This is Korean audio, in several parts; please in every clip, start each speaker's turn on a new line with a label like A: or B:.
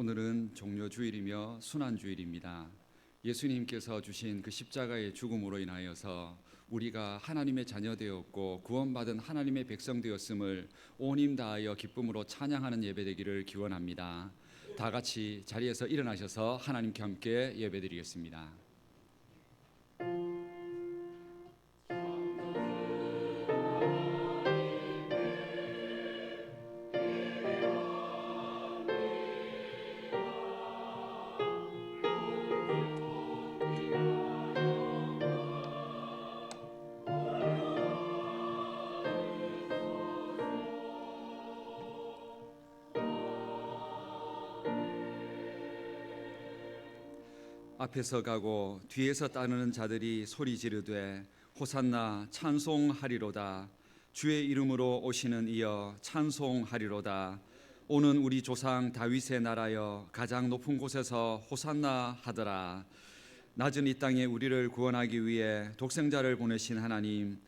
A: 오늘은 종려주일이며 순환주일입니다. 예수님께서 주신 그 십자가의 죽음으로 인하여서 우리가 하나님의 자녀 되었고 구원받은 하나님의 백성 되었음을 온 힘 다하여 기쁨으로 찬양하는 예배되기를 기원합니다. 다 같이 자리에서 일어나셔서 하나님께 함께 예배드리겠습니다. 앞에서 가고 뒤에서 따르는 자들이 소리 지르되 호산나 찬송하리로다. 주의 이름으로 오시는 이여 찬송하리로다. 오는 우리 조상 다윗의 나라여 가장 높은 곳에서 호산나 하더라. 낮은 이 땅에 우리를 구원하기 위해 독생자를 보내신 하나님,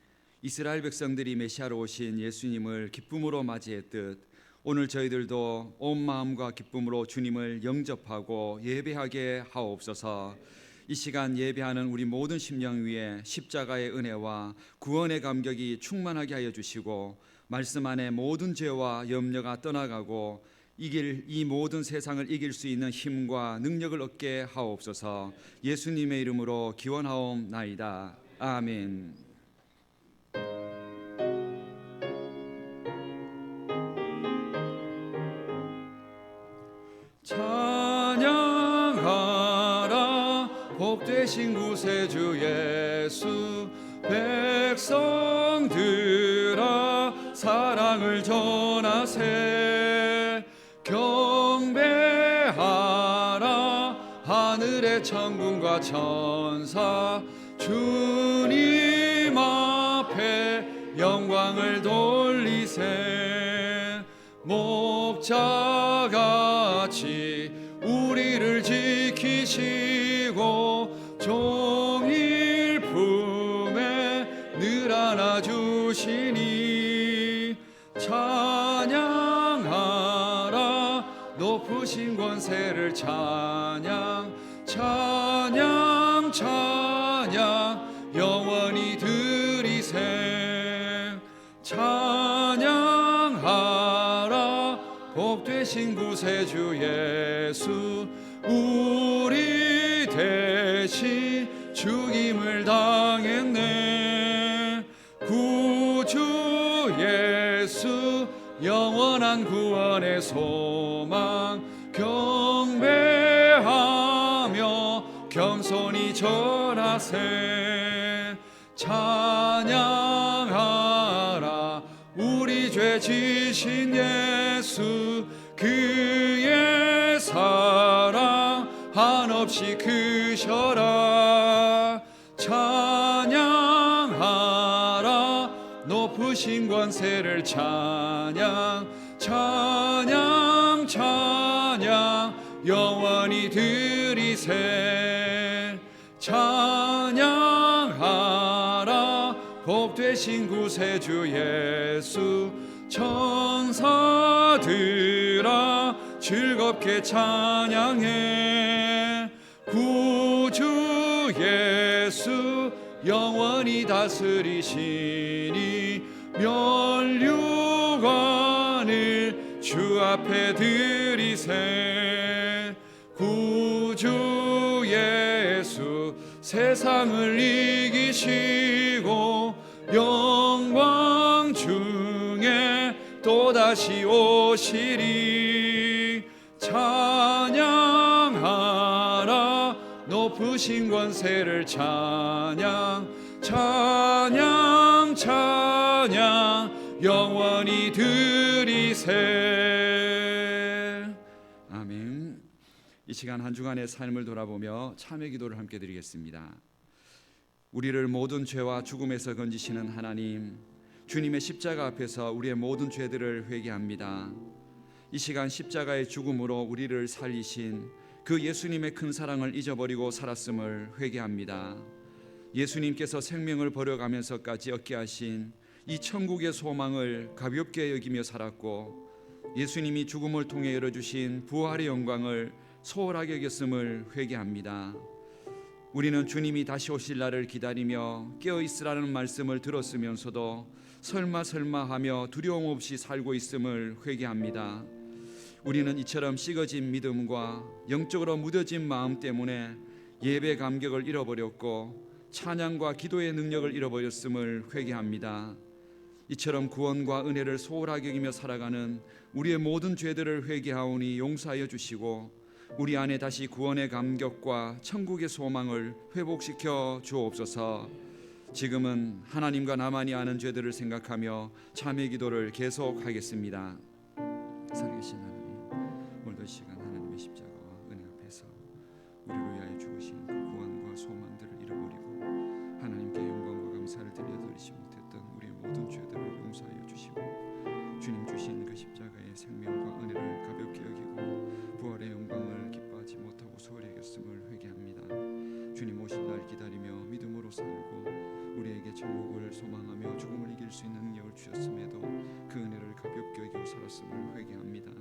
A: 이스라엘 백성들이 메시아로 오신 예수님을 기쁨으로 맞이했듯 오늘 저희들도 온 마음과 기쁨으로 주님을 영접하고 예배하게 하옵소서. 이 시간 예배하는 우리 모든 심령 위에 십자가의 은혜와 구원의 감격이 충만하게 하여 주시고 말씀 안에 모든 죄와 염려가 떠나가고 이 모든 세상을 이길 수 있는 힘과 능력을 얻게 하옵소서. 예수님의 이름으로 기원하옵나이다. 아멘. 찬양하라 복되신 구세주 예수. 백성들아 사랑을 전하세. 경배하라 하늘의 천군과 천사. 주님 앞에 영광을 돌리세. 목자같이 우리를 지키시고 종일 품에 늘 안아주시니. 찬양하라 높으신 권세를 찬양. 찬양 찬양 영원히 드리세. 찬양하라 복되신 구세주 예수. 우리 대신 죽임을 당했네. 구주 예수 영원한 구원의 소망. 경배하며 겸손히 절하세. 찬양하라 우리 죄 지신 예수. 그의 사랑 한없이 크셔라. 찬양하라 높으신 권세를 찬양. 찬양 찬양 영원히 드리세. 찬양하라 복되신 구세주 예수. 천사들아 즐겁게 찬양해. 구주 예수 영원히 다스리시니. 면류관을 주 앞에 드리세. 구주 예수 세상을 이기시고 영광 중에 또다시 오시리. 찬양하라 높으신 권세를 찬양. 찬양 찬양 영원히 드리세. 아멘. 이 시간 한 주간의 삶을 돌아보며 참회 기도를 함께 드리겠습니다. 우리를 모든 죄와 죽음에서 건지시는 하나님, 주님의 십자가 앞에서 우리의 모든 죄들을 회개합니다. 이 시간 십자가의 죽음으로 우리를 살리신 그 예수님의 큰 사랑을 잊어버리고 살았음을 회개합니다. 예수님께서 생명을 버려가면서까지 얻게 하신 이 천국의 소망을 가볍게 여기며 살았고 예수님이 죽음을 통해 열어주신 부활의 영광을 소홀하게 여겼음을 회개합니다. 우리는 주님이 다시 오실 날을 기다리며 깨어있으라는 말씀을 들었으면서도 설마 하며 두려움 없이 살고 있음을 회개합니다. 우리는 이처럼 식어진 믿음과 영적으로 무뎌진 마음 때문에 예배 감격을 잃어버렸고 찬양과 기도의 능력을 잃어버렸음을 회개합니다. 이처럼 구원과 은혜를 소홀하게 여기며 살아가는 우리의 모든 죄들을 회개하오니 용서하여 주시고 우리 안에 다시 구원의 감격과 천국의 소망을 회복시켜 주옵소서. 지금은 하나님과 나만이 아는 죄들을 생각하며 참회 기도를 계속하겠습니다. 살아계신 하나님, 오늘도 이 시간 하나님의 십자가와 은혜 앞에서 우리를 위하여 죽으신 그 구원과 소망들을 잃어버리고 하나님께 영광과 감사를 드리지 못했던 우리의 모든 죄들을 용서하여 주시고 주님 주신 그 십자가의 생명과 은혜를 가볍게 여기고 부활의 영광을 기뻐하지 못하고 소홀히 여겼음을 회개합니다. 주님 오실 날 기다리며 믿음으로 살고 우리에게 천국을 소망하며 죽음을 이길 수 있는 능력을 주셨음에도 그 은혜를 가볍게 여기고 살았음을 회개합니다.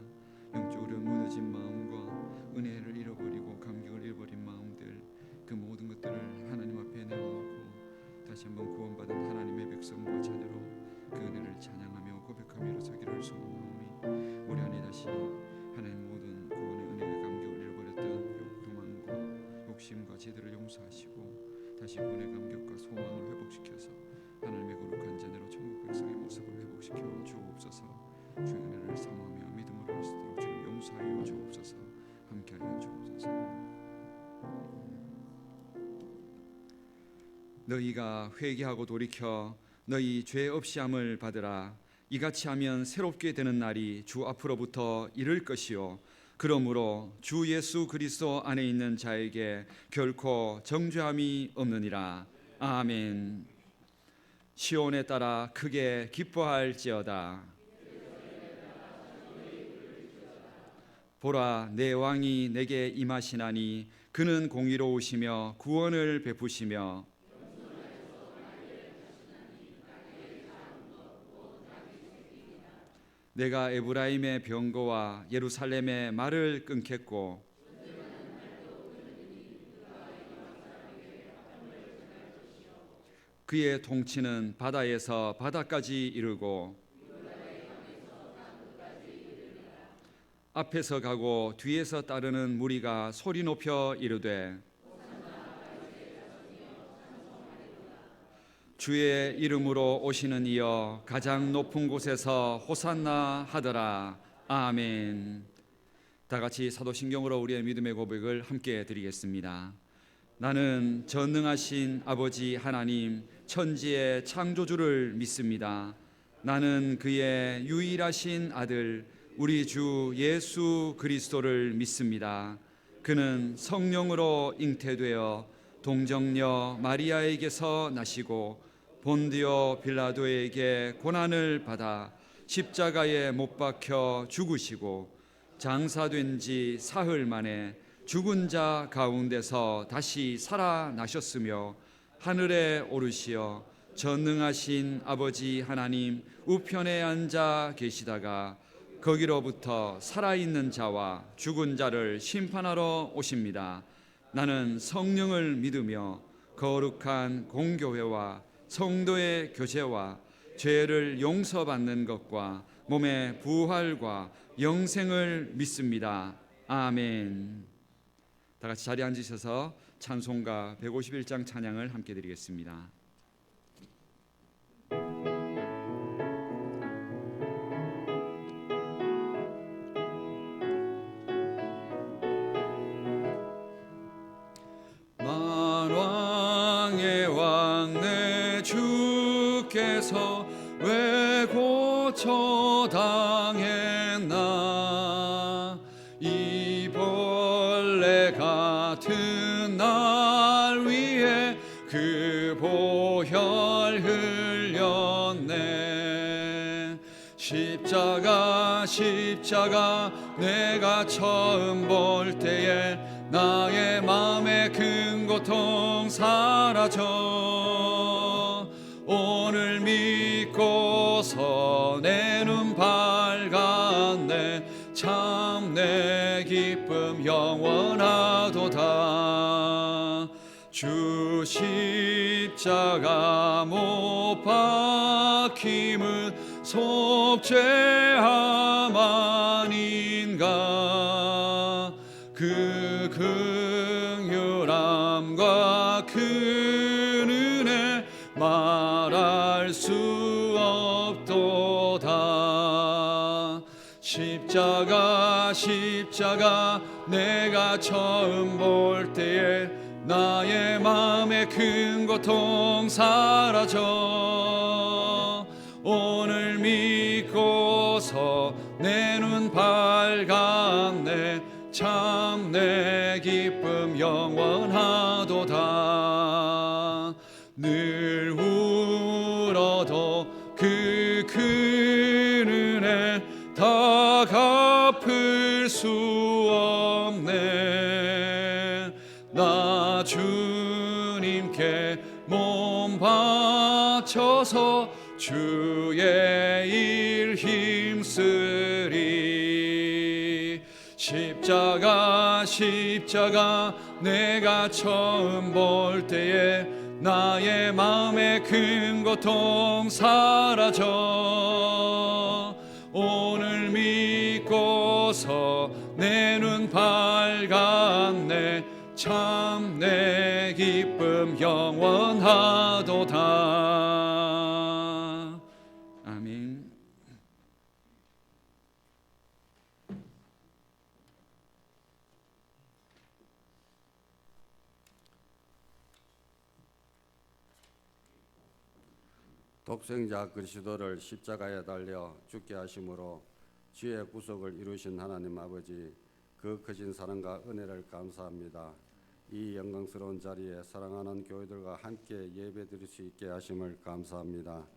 A: 영적으로 무너진 마음과 은혜를 잃어버리고 감격을 잃어버린 마음들, 그 모든 것들을 하나님 앞에 내어놓고 다시 한번 구원받은 하나님의 백성과 자녀로 그 은혜를 찬양하며 고백하며 일어서기를 소원하오니 우리 안에 다시 하나님 모든 구원의 은혜의 감격을 잃어버렸던 도망과 욕심과 죄들을 용서하시고 다시 구원의 감격과 소망을 회복시켜서 하나님의 거룩한 자녀로 천국 백성의 모습을 회복시켜 주옵소서. 주의 은혜를 사모하며 믿음으로 할 수 있도록 주님 용서하여 주옵소서. 함께하여 주옵소서. 너희가 회개하고 돌이켜 너희 죄 없이 함을 받으라. 이같이 하면 새롭게 되는 날이 주 앞으로부터 이를 것이요 그러므로 주 예수 그리스도 안에 있는 자에게 결코 정죄함이 없느니라. 아멘. 시온에 따라 크게 기뻐할지어다. 보라, 내 왕이 내게 임하시나니 그는 공의로우시며 구원을 베푸시며 내가 에브라임의 병거와 예루살렘의 말을 끊겠고 그의 통치는 바다에서 바다까지 이르고 앞에서 가고 뒤에서 따르는 무리가 소리 높여 이르되 주의 이름으로 오시는 이여 가장 높은 곳에서 호산나 하더라. 아멘. 다 같이 사도신경으로 우리의 믿음의 고백을 함께 드리겠습니다. 나는 전능하신 아버지 하나님 천지의 창조주를 믿습니다. 나는 그의 유일하신 아들 우리 주 예수 그리스도를 믿습니다. 그는 성령으로 잉태되어 동정녀 마리아에게서 나시고 본디오 빌라도에게 고난을 받아 십자가에 못 박혀 죽으시고 장사된 지 사흘 만에 죽은 자 가운데서 다시 살아나셨으며 하늘에 오르시어 전능하신 아버지 하나님 우편에 앉아 계시다가 거기로부터 살아있는 자와 죽은 자를 심판하러 오십니다. 나는 성령을 믿으며 거룩한 공교회와 성도의 교제와 죄를 용서받는 것과 몸의 부활과 영생을 믿습니다. 아멘. 다 같이 자리에 앉으셔서 찬송가 151장 찬양을 함께 드리겠습니다. 만왕의 왕 내 주께서 왜 고초당했나 이 벌레 같은 날 위에 그 보혈 흘렸네. 십자가 내가 처음 볼 때에 나의 마음의 큰 고통 사라져 오늘 믿고서 내 눈 밝았네. 내 기쁨 영원하도다. 주 십자가 못 박힘은 속죄함 아닌가. 그 긍휼함과 그 은혜 말할 수 없도다. 십자가 내가 처음 볼 때에 나의 마음의 큰 고통 사라져. 오늘 믿고서 내 눈 밝았네. 참 내 기쁨 영원하도다. 늘 울어도 그 큰 은혜 다 갚을 수 없네. 나 주님께 몸 바쳐서 주의 일 힘쓰리. 십자가 내가 처음 볼 때에 나의 마음의 큰 고통 사라져. 오늘 믿고서 내 눈 밝았네. 참 내 기쁨 영원하도다. 아멘.
B: 독생자 그리스도를 십자가에 달려 죽게 하심으로 죄의 구속을 이루신 하나님 아버지, 그 크신 사랑과 은혜를 감사합니다. 이 영광스러운 자리에 사랑하는 교회들과 함께 예배드릴 수 있게 하심을 감사합니다.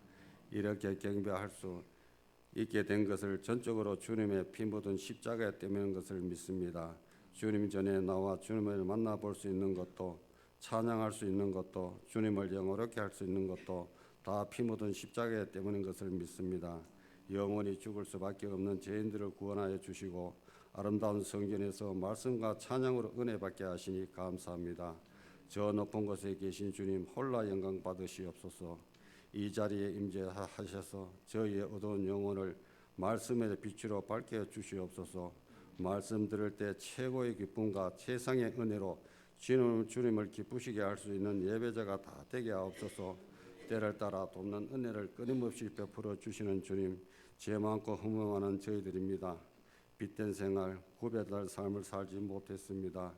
B: 이렇게 경배할 수 있게 된 것을 전적으로 주님의 피 묻은 십자가에 때문인 것을 믿습니다. 주님 전에 나와 주님을 만나볼 수 있는 것도, 찬양할 수 있는 것도, 주님을 영화롭게 할 수 있는 것도 다 피 묻은 십자가 때문인 것을 믿습니다. 영원히 죽을 수밖에 없는 죄인들을 구원하여 주시고 아름다운 성전에서 말씀과 찬양으로 은혜 받게 하시니 감사합니다. 저 높은 곳에 계신 주님 홀라 영광 받으시옵소서. 이 자리에 임재하셔서 저희의 어두운 영혼을 말씀의 빛으로 밝혀 주시옵소서. 말씀 들을 때 최고의 기쁨과 최상의 은혜로 주님을 기쁘시게 할 수 있는 예배자가 다 되게 하옵소서. 때를 따라 돕는 은혜를 끊임없이 베풀어 주시는 주님, 죄 많고 허무하는 저희들입니다. 빛된 생활, 구별될 삶을 살지 못했습니다.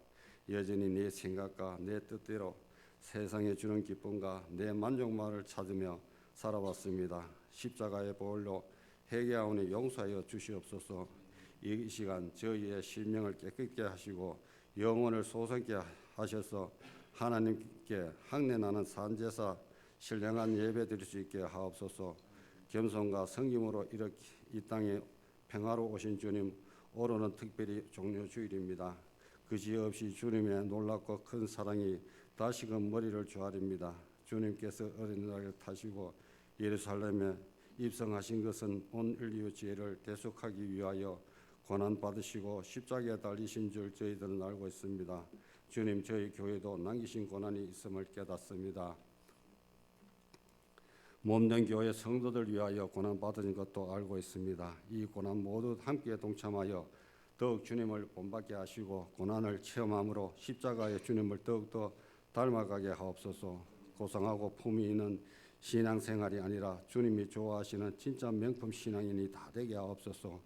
B: 여전히 내 생각과 내 뜻대로 세상에 주는 기쁨과 내 만족만을 찾으며 살아왔습니다. 십자가의 보혈로 회개하오니 용서하여 주시옵소서. 이 시간 저희의 실명을 깨끗게 하시고 영혼을 소성케 하셔서 하나님께 향내나는 산제사 신령한 예배 드릴 수 있게 하옵소서. 겸손과 성김으로 이렇게 이 땅에 평화로 오신 주님, 오늘은 특별히 종료주일입니다. 그지없이 주님의 놀랍고 큰 사랑이 다시금 머리를 조아립니다. 주님께서 어린아이를 타시고 예루살렘에 입성하신 것은 온 인류 죄를 대속하기 위하여 고난받으시고 십자가에 달리신 줄 저희들은 알고 있습니다. 주님, 저희 교회도 남기신 고난이 있음을 깨닫습니다. 몸된 교회 성도들 위하여 고난받은 것도 알고 있습니다. 이 고난 모두 함께 동참하여 더욱 주님을 본받게 하시고 고난을 체험함으로 십자가의 주님을 더욱더 닮아가게 하옵소서. 고상하고 품위 있는 신앙생활이 아니라 주님이 좋아하시는 진짜 명품 신앙인이 다 되게 하옵소서.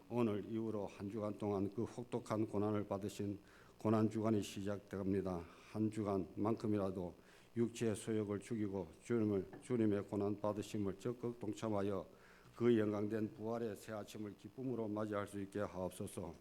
B: 오늘 이후로 한 주간 동안 그 혹독한 고난을 받으신 고난주간이 시작됩니다. 한 주간만큼이라도 육체의 소욕을 죽이고 주님의 고난 받으심을 적극 동참하여 그 영광된 부활의 새 아침을 기쁨으로 맞이할 수 있게 하옵소서.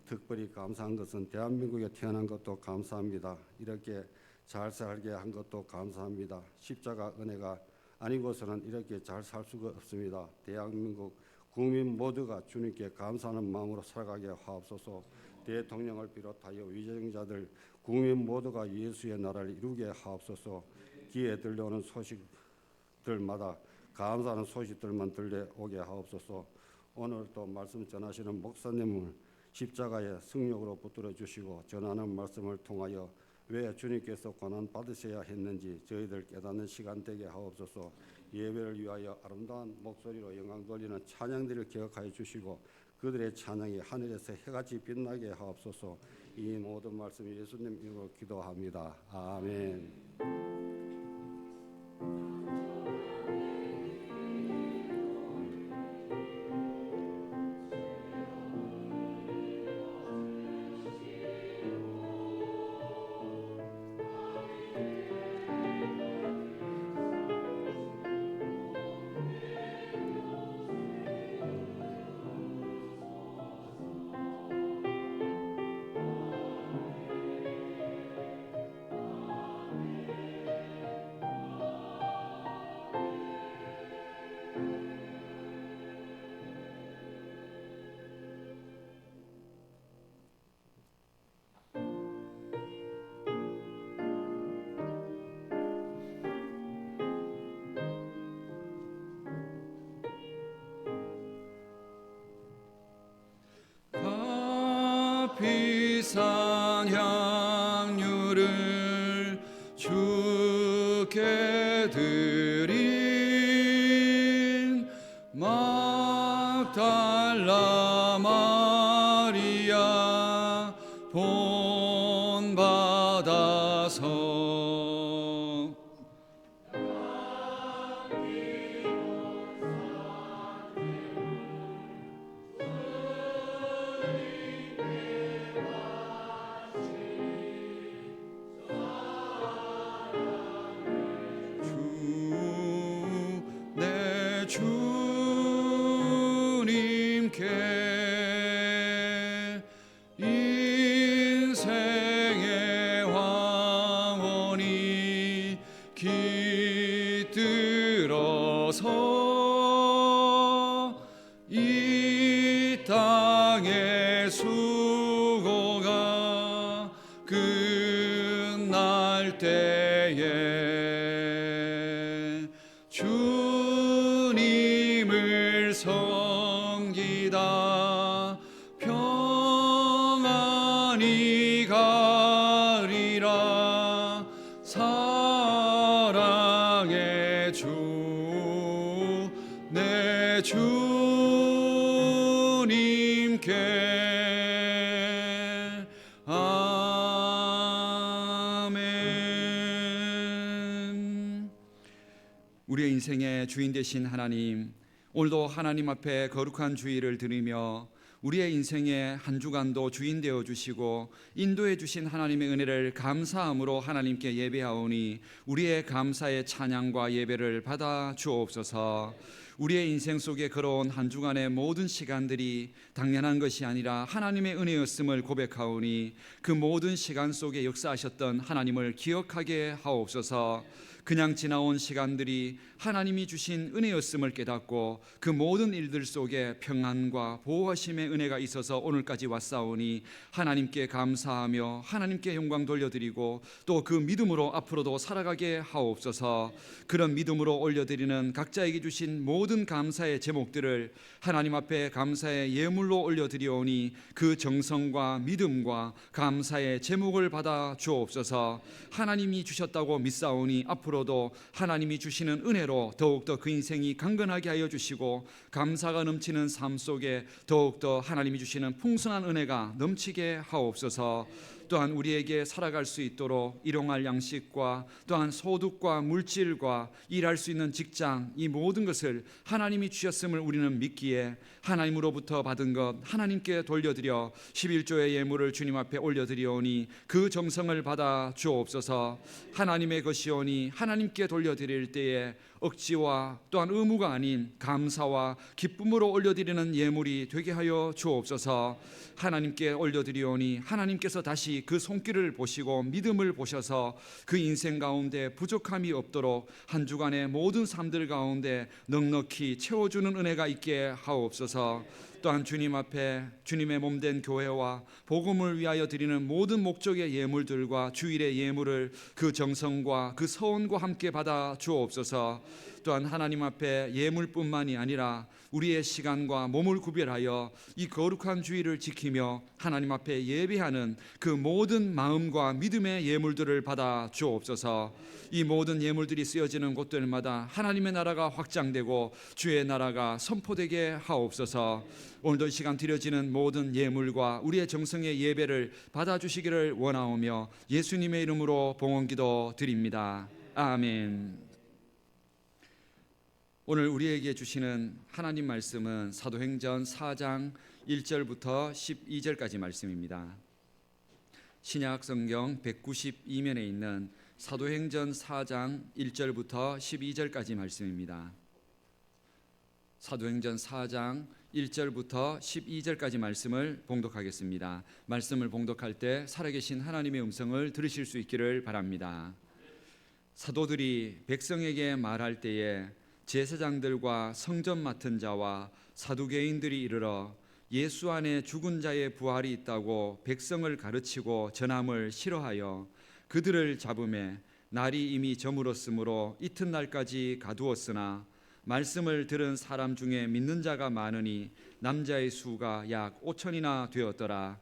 B: 특별히 감사한 것은 대한민국에 태어난 것도 감사합니다. 이렇게 잘 살게 한 것도 감사합니다. 십자가 은혜가 아니고서는 이렇게 잘 살 수가 없습니다. 대한민국 국민 모두가 주님께 감사하는 마음으로 살아가게 하옵소서. 대통령을 비롯하여 위정자들 국민 모두가 예수의 나라를 이루게 하옵소서. 귀에 들려오는 소식들마다 감사하는 소식들만 들려오게 하옵소서. 오늘 또 말씀 전하시는 목사님을 십자가의 승력으로 붙들어 주시고 전하는 말씀을 통하여 왜 주님께서 고난 받으셔야 했는지 저희들 깨닫는 시간 되게 하옵소서. 예배를 위하여 아름다운 목소리로 영광 돌리는 찬양들을 기억하여 주시고 그들의 찬양이 하늘에서 해같이 빛나게 하옵소서. 이 모든 말씀 예수님 이름으로 기도합니다. 아멘.
A: 비싼 향유를 주께 드린 막달라 마리아 본받아서 내 주님께 인생의 황혼이 깃들어서 이 땅의 수고가 끝날 때에 주님을 섬기다 평안히 가리라. 사랑의 주 내 주님께 아멘. 우리의 인생의 주인 되신 하나님, 오늘도 하나님 앞에 거룩한 주의를 드리며 우리의 인생의 한 주간도 주인 되어 주시고 인도해 주신 하나님의 은혜를 감사함으로 하나님께 예배하오니 우리의 감사의 찬양과 예배를 받아 주옵소서. 우리의 인생 속에 걸어온 한 주간의 모든 시간들이 당연한 것이 아니라 하나님의 은혜였음을 고백하오니 그 모든 시간 속에 역사하셨던 하나님을 기억하게 하옵소서. 그냥 지나온 시간들이 하나님이 주신 은혜였음을 깨닫고 그 모든 일들 속에 평안과 보호하심의 은혜가 있어서 오늘까지 왔사오니 하나님께 감사하며 하나님께 영광 돌려드리고 또 그 믿음으로 앞으로도 살아가게 하옵소서. 그런 믿음으로 올려드리는 각자에게 주신 모든 감사의 제목들을 하나님 앞에 감사의 예물로 올려드리오니 그 정성과 믿음과 감사의 제목을 받아 주옵소서. 하나님이 주셨다고 믿사오니 앞으로도 하나님이 주시는 은혜로 더욱더 그 인생이 강건하게 하여 주시고 감사가 넘치는 삶 속에 더욱더 하나님이 주시는 풍성한 은혜가 넘치게 하옵소서. 또한 우리에게 살아갈 수 있도록 일용할 양식과 또한 소득과 물질과 일할 수 있는 직장, 이 모든 것을 하나님이 주셨음을 우리는 믿기에 하나님으로부터 받은 것 하나님께 돌려드려 11조의 예물을 주님 앞에 올려드리오니 그 정성을 받아 주옵소서. 하나님의 것이오니 하나님께 돌려드릴 때에 억지와 또한 의무가 아닌 감사와 기쁨으로 올려드리는 예물이 되게 하여 주옵소서. 하나님께 올려드리오니 하나님께서 다시 그 손길을 보시고 믿음을 보셔서 그 인생 가운데 부족함이 없도록 한 주간의 모든 삶들 가운데 넉넉히 채워주는 은혜가 있게 하옵소서. 또한 주님 앞에 주님의 몸된 교회와 복음을 위하여 드리는 모든 목적의 예물들과 주일의 예물을 그 정성과 그 서원과 함께 받아 주옵소서. 또한 하나님 앞에 예물뿐만이 아니라 우리의 시간과 몸을 구별하여 이 거룩한 주일을 지키며 하나님 앞에 예배하는 그 모든 마음과 믿음의 예물들을 받아 주옵소서. 이 모든 예물들이 쓰여지는 곳들마다 하나님의 나라가 확장되고 주의 나라가 선포되게 하옵소서. 오늘도 이 시간 드려지는 모든 예물과 우리의 정성의 예배를 받아주시기를 원하오며 예수님의 이름으로 봉헌기도 드립니다. 아멘. 오늘 우리에게 주시는 하나님 말씀은 사도행전 4장 1절부터 12절까지 말씀입니다. 신약 성경 192면에 있는 사도행전 4장 1절부터 12절까지 말씀입니다. 사도행전 4장 1절부터 12절까지 말씀을 봉독하겠습니다. 말씀을 봉독할 때 살아계신 하나님의 음성을 들으실 수 있기를 바랍니다. 사도들이 백성에게 말할 때에 제사장들과 성전 맡은 자와 사두개인들이 이르러 예수 안에 죽은 자의 부활이 있다고 백성을 가르치고 전함을 싫어하여 그들을 잡음에 날이 이미 저물었으므로 이튿날까지 가두었으나 말씀을 들은 사람 중에 믿는 자가 많으니 남자의 수가 약 5천이나 되었더라.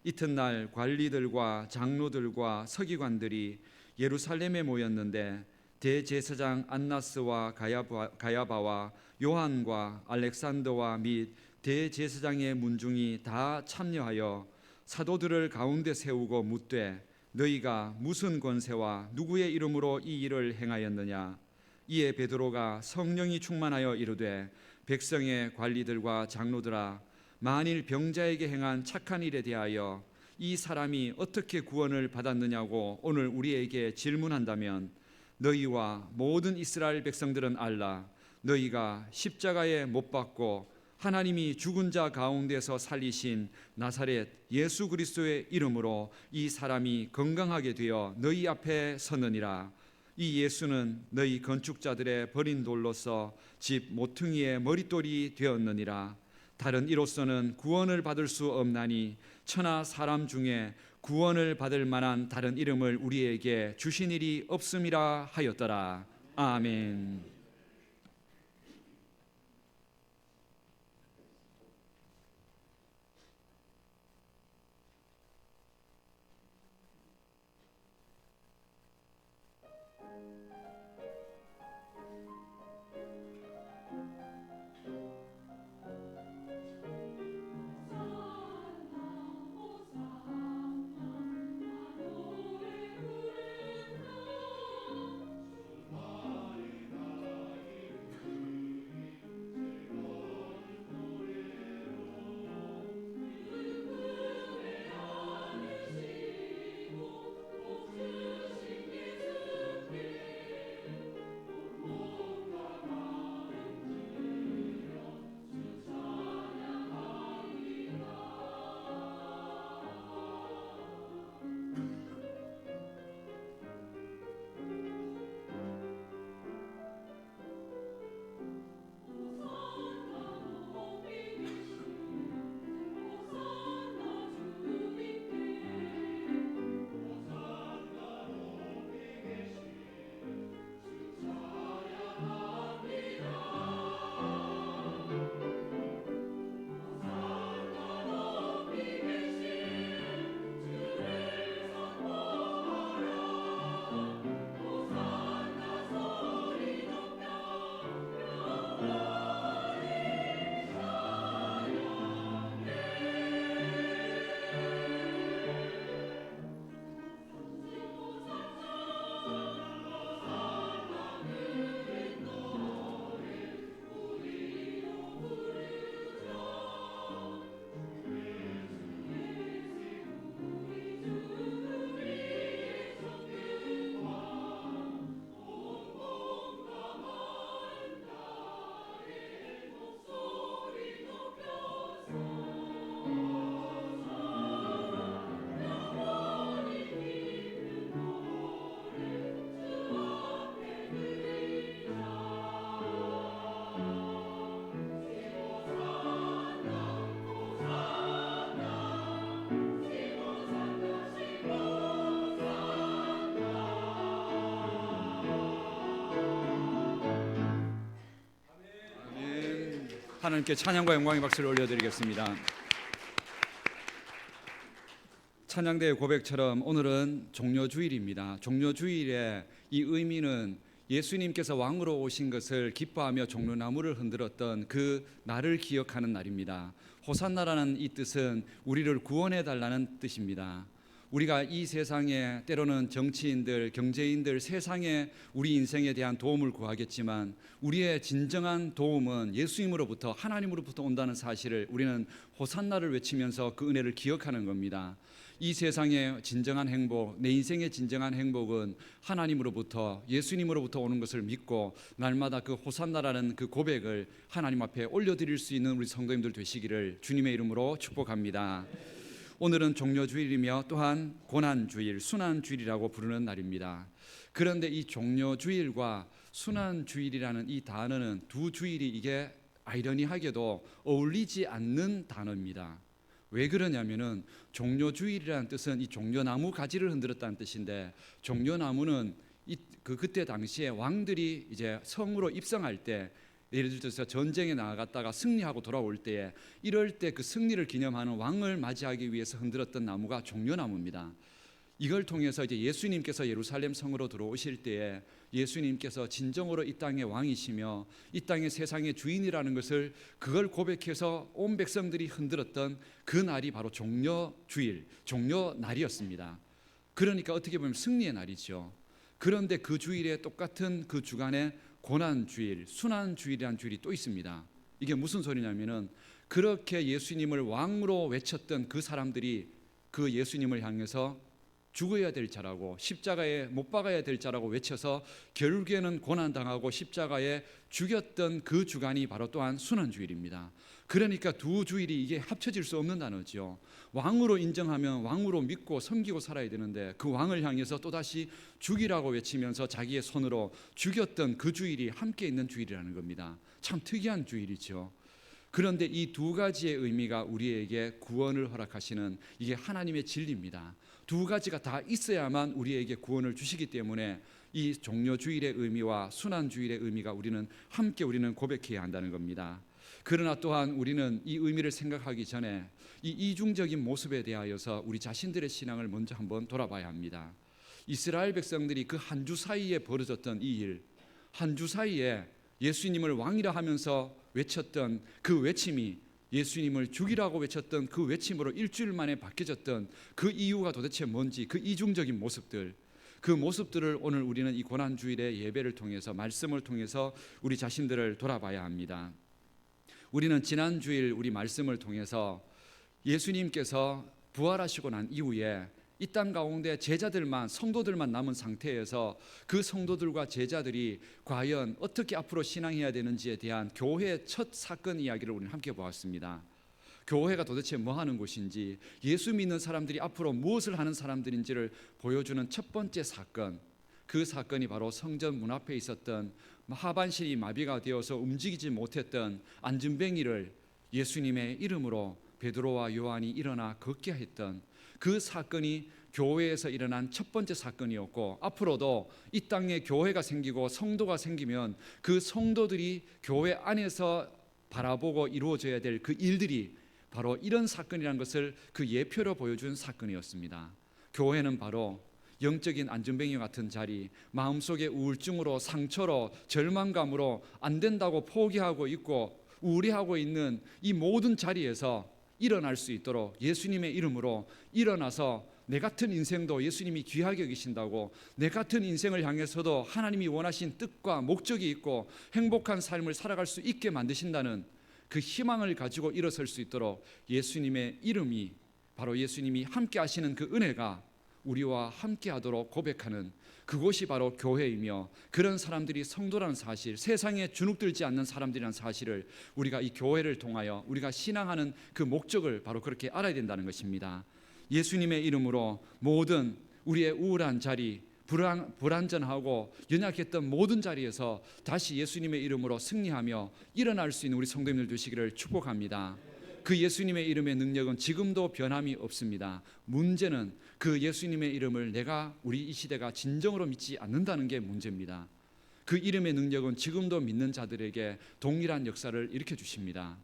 A: 이튿날 관리들과 장로들과 서기관들이 예루살렘에 모였는데 대제사장 안나스와 가야바와 요한과 알렉산더와 및 대제사장의 문중이 다 참여하여 사도들을 가운데 세우고 묻되 너희가 무슨 권세와 누구의 이름으로 이 일을 행하였느냐. 이에 베드로가 성령이 충만하여 이르되 백성의 관리들과 장로들아, 만일 병자에게 행한 착한 일에 대하여 이 사람이 어떻게 구원을 받았느냐고 오늘 우리에게 질문한다면 너희와 모든 이스라엘 백성들은 알라. 너희가 십자가에 못 박고 하나님이 죽은 자 가운데서 살리신 나사렛 예수 그리스도의 이름으로 이 사람이 건강하게 되어 너희 앞에 서느니라. 이 예수는 너희 건축자들의 버린 돌로서 집 모퉁이의 머릿돌이 되었느니라. 다른 이로서는 구원을 받을 수 없나니 천하 사람 중에 구원을 받을 만한 다른 이름을 우리에게 주신 일이 없음이라 하였더라. 아멘. 하나님께 찬양과 영광의 박수를 올려드리겠습니다. 찬양대의 고백처럼 오늘은 종려주일입니다. 종려주일의 이 의미는 예수님께서 왕으로 오신 것을 기뻐하며 종려나무를 흔들었던 그 날을 기억하는 날입니다. 호산나라는 이 뜻은 우리를 구원해 달라는 뜻입니다. 우리가 이 세상에 때로는 정치인들, 경제인들, 세상에 우리 인생에 대한 도움을 구하겠지만 우리의 진정한 도움은 예수님으로부터, 하나님으로부터 온다는 사실을 우리는 호산나를 외치면서 그 은혜를 기억하는 겁니다. 이 세상의 진정한 행복, 내 인생의 진정한 행복은 하나님으로부터, 예수님으로부터 오는 것을 믿고 날마다 그 호산나라는 그 고백을 하나님 앞에 올려드릴 수 있는 우리 성도님들 되시기를 주님의 이름으로 축복합니다. 오늘은 종려주일이며 또한 고난주일, 순환주일이라고 부르는 날입니다. 그런데 이 종려주일과 순환주일이라는 이 단어는 두 주일이 이게 아이러니하게도 어울리지 않는 단어입니다. 왜 그러냐면은 종려주일이라는 뜻은 이 종려나무 가지를 흔들었다는 뜻인데, 종려나무는 그때 당시에 왕들이 이제 성으로 입성할 때, 예를 들어서 전쟁에 나아갔다가 승리하고 돌아올 때에, 이럴 때 그 승리를 기념하는 왕을 맞이하기 위해서 흔들었던 나무가 종려나무입니다. 이걸 통해서 이제 예수님께서 예루살렘 성으로 들어오실 때에 예수님께서 진정으로 이 땅의 왕이시며 이 땅의 세상의 주인이라는 것을, 그걸 고백해서 온 백성들이 흔들었던 그 날이 바로 종려주일, 종려날이었습니다. 그러니까 어떻게 보면 승리의 날이죠. 그런데 그 주일에 똑같은 그 주간에 고난주일, 순환주일이라는 주일이 또 있습니다. 이게 무슨 소리냐면은 그렇게 예수님을 왕으로 외쳤던 그 사람들이 그 예수님을 향해서 죽어야 될 자라고, 십자가에 못 박아야 될 자라고 외쳐서 결국에는 고난당하고 십자가에 죽였던 그 주간이 바로 또한 순환주일입니다. 그러니까 두 주일이 이게 합쳐질 수 없는 단어죠. 왕으로 인정하면 왕으로 믿고 섬기고 살아야 되는데 그 왕을 향해서 또다시 죽이라고 외치면서 자기의 손으로 죽였던 그 주일이 함께 있는 주일이라는 겁니다. 참 특이한 주일이죠. 그런데 이 두 가지의 의미가 우리에게 구원을 허락하시는, 이게 하나님의 진리입니다. 두 가지가 다 있어야만 우리에게 구원을 주시기 때문에 이 종려주일의 의미와 순환주일의 의미가 우리는 고백해야 한다는 겁니다. 그러나 또한 우리는 이 의미를 생각하기 전에 이 이중적인 모습에 대하여서 우리 자신들의 신앙을 먼저 한번 돌아봐야 합니다. 이스라엘 백성들이 그 한 주 사이에 벌어졌던 이 일, 한 주 사이에 예수님을 왕이라 하면서 외쳤던 그 외침이, 예수님을 죽이라고 외쳤던 그 외침으로 일주일 만에 바뀌어졌던 그 이유가 도대체 뭔지, 그 이중적인 모습들, 그 모습들을 오늘 우리는 이 고난주일의 예배를 통해서, 말씀을 통해서 우리 자신들을 돌아봐야 합니다. 우리는 지난 주일 우리 말씀을 통해서 예수님께서 부활하시고 난 이후에 이 땅 가운데 제자들만, 성도들만 남은 상태에서 그 성도들과 제자들이 과연 어떻게 앞으로 신앙해야 되는지에 대한 교회의 첫 사건 이야기를 우리는 함께 보았습니다. 교회가 도대체 뭐 하는 곳인지, 예수 믿는 사람들이 앞으로 무엇을 하는 사람들인지를 보여주는 첫 번째 사건, 그 사건이 바로 성전 문 앞에 있었던 하반신이 마비가 되어서 움직이지 못했던 안진뱅이를 예수님의 이름으로 베드로와 요한이 일어나 걷게 했던 그 사건이 교회에서 일어난 첫 번째 사건이었고, 앞으로도 이 땅에 교회가 생기고 성도가 생기면 그 성도들이 교회 안에서 바라보고 이루어져야 될 그 일들이 바로 이런 사건이라는 것을 그 예표로 보여준 사건이었습니다. 교회는 바로 영적인 안전뱅이 같은 자리, 마음속의 우울증으로, 상처로, 절망감으로 안 된다고 포기하고 있고 우울해하고 있는 이 모든 자리에서 일어날 수 있도록 예수님의 이름으로 일어나서, 내 같은 인생도 예수님이 귀하게 여기신다고, 내 같은 인생을 향해서도 하나님이 원하신 뜻과 목적이 있고 행복한 삶을 살아갈 수 있게 만드신다는 그 희망을 가지고 일어설 수 있도록 예수님의 이름이, 바로 예수님이 함께 하시는 그 은혜가 우리와 함께 하도록 고백하는 그곳이 바로 교회이며, 그런 사람들이 성도라는 사실, 세상에 주눅들지 않는 사람들이라는 사실을 우리가 이 교회를 통하여 우리가 신앙하는 그 목적을 바로 그렇게 알아야 된다는 것입니다. 예수님의 이름으로 모든 우리의 우울한 자리, 불안전하고 연약했던 모든 자리에서 다시 예수님의 이름으로 승리하며 일어날 수 있는 우리 성도님들 되시기를 축복합니다. 그 예수님의 이름의 능력은 지금도 변함이 없습니다. 문제는 그 예수님의 이름을 우리 이 시대가 진정으로 믿지 않는다는 게 문제입니다. 그 이름의 능력은 지금도 믿는 자들에게 동일한 역사를 일으켜 주십니다.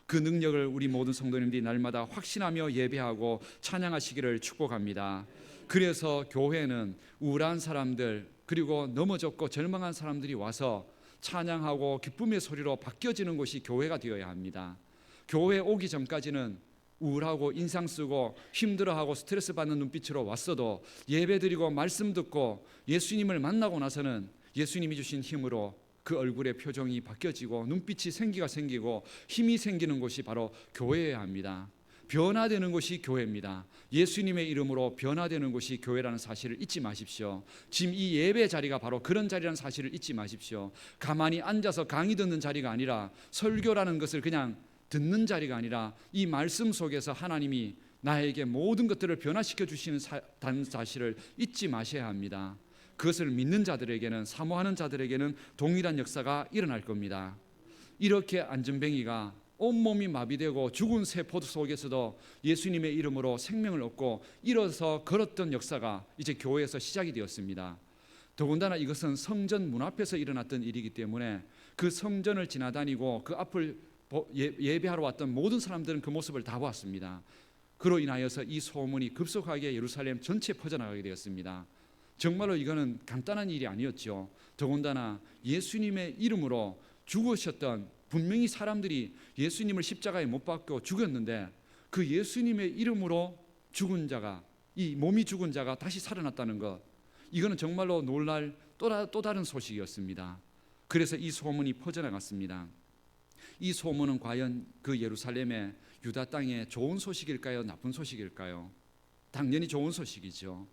A: 그 능력을 우리 모든 성도님들이 날마다 확신하며 예배하고 찬양하시기를 축복합니다. 그래서 교회는 우울한 사람들 그리고 넘어졌고 절망한 사람들이 와서 찬양하고 기쁨의 소리로 바뀌어지는 곳이 교회가 되어야 합니다. 교회 오기 전까지는 우울하고 인상 쓰고 힘들어하고 스트레스 받는 눈빛으로 왔어도 예배드리고 말씀 듣고 예수님을 만나고 나서는 예수님이 주신 힘으로 그 얼굴의 표정이 바뀌어지고 눈빛이 생기가 생기고 힘이 생기는 곳이 바로 교회여야 합니다. 변화되는 곳이 교회입니다. 예수님의 이름으로 변화되는 곳이 교회라는 사실을 잊지 마십시오. 지금 이 예배 자리가 바로 그런 자리라는 사실을 잊지 마십시오. 가만히 앉아서 강의 듣는 자리가 아니라 설교라는 것을 그냥 듣는 자리가 아니라 이 말씀 속에서 하나님이 나에게 모든 것들을 변화시켜 주시는 사실을 잊지 마셔야 합니다. 그것을 믿는 자들에게는 사모하는 자들에게는 동일한 역사가 일어날 겁니다. 이렇게 안전뱅이가 온몸이 마비되고 죽은 세포 속에서도 예수님의 이름으로 생명을 얻고 일어서 걸었던 역사가 이제 교회에서 시작이 되었습니다. 더군다나 이것은 성전 문 앞에서 일어났던 일이기 때문에 그 성전을 지나다니고 그 앞을 예배하러 왔던 모든 사람들은 그 모습을 다 보았습니다. 그로 인하여서 이 소문이 급속하게 예루살렘 전체에 퍼져나가게 되었습니다. 정말로 이거는 간단한 일이 아니었죠. 더군다나 예수님의 이름으로 죽으셨던 분명히 사람들이 예수님을 십자가에 못 박고 죽였는데 그 예수님의 이름으로 죽은 자가 이 몸이 죽은 자가 다시 살아났다는 것, 이거는 정말로 놀랄 또 다른 소식이었습니다. 그래서 이 소문이 퍼져나갔습니다. 이 소문은 과연 그 예루살렘의 유다 땅에 좋은 소식일까요? 나쁜 소식일까요? 당연히 좋은 소식이죠.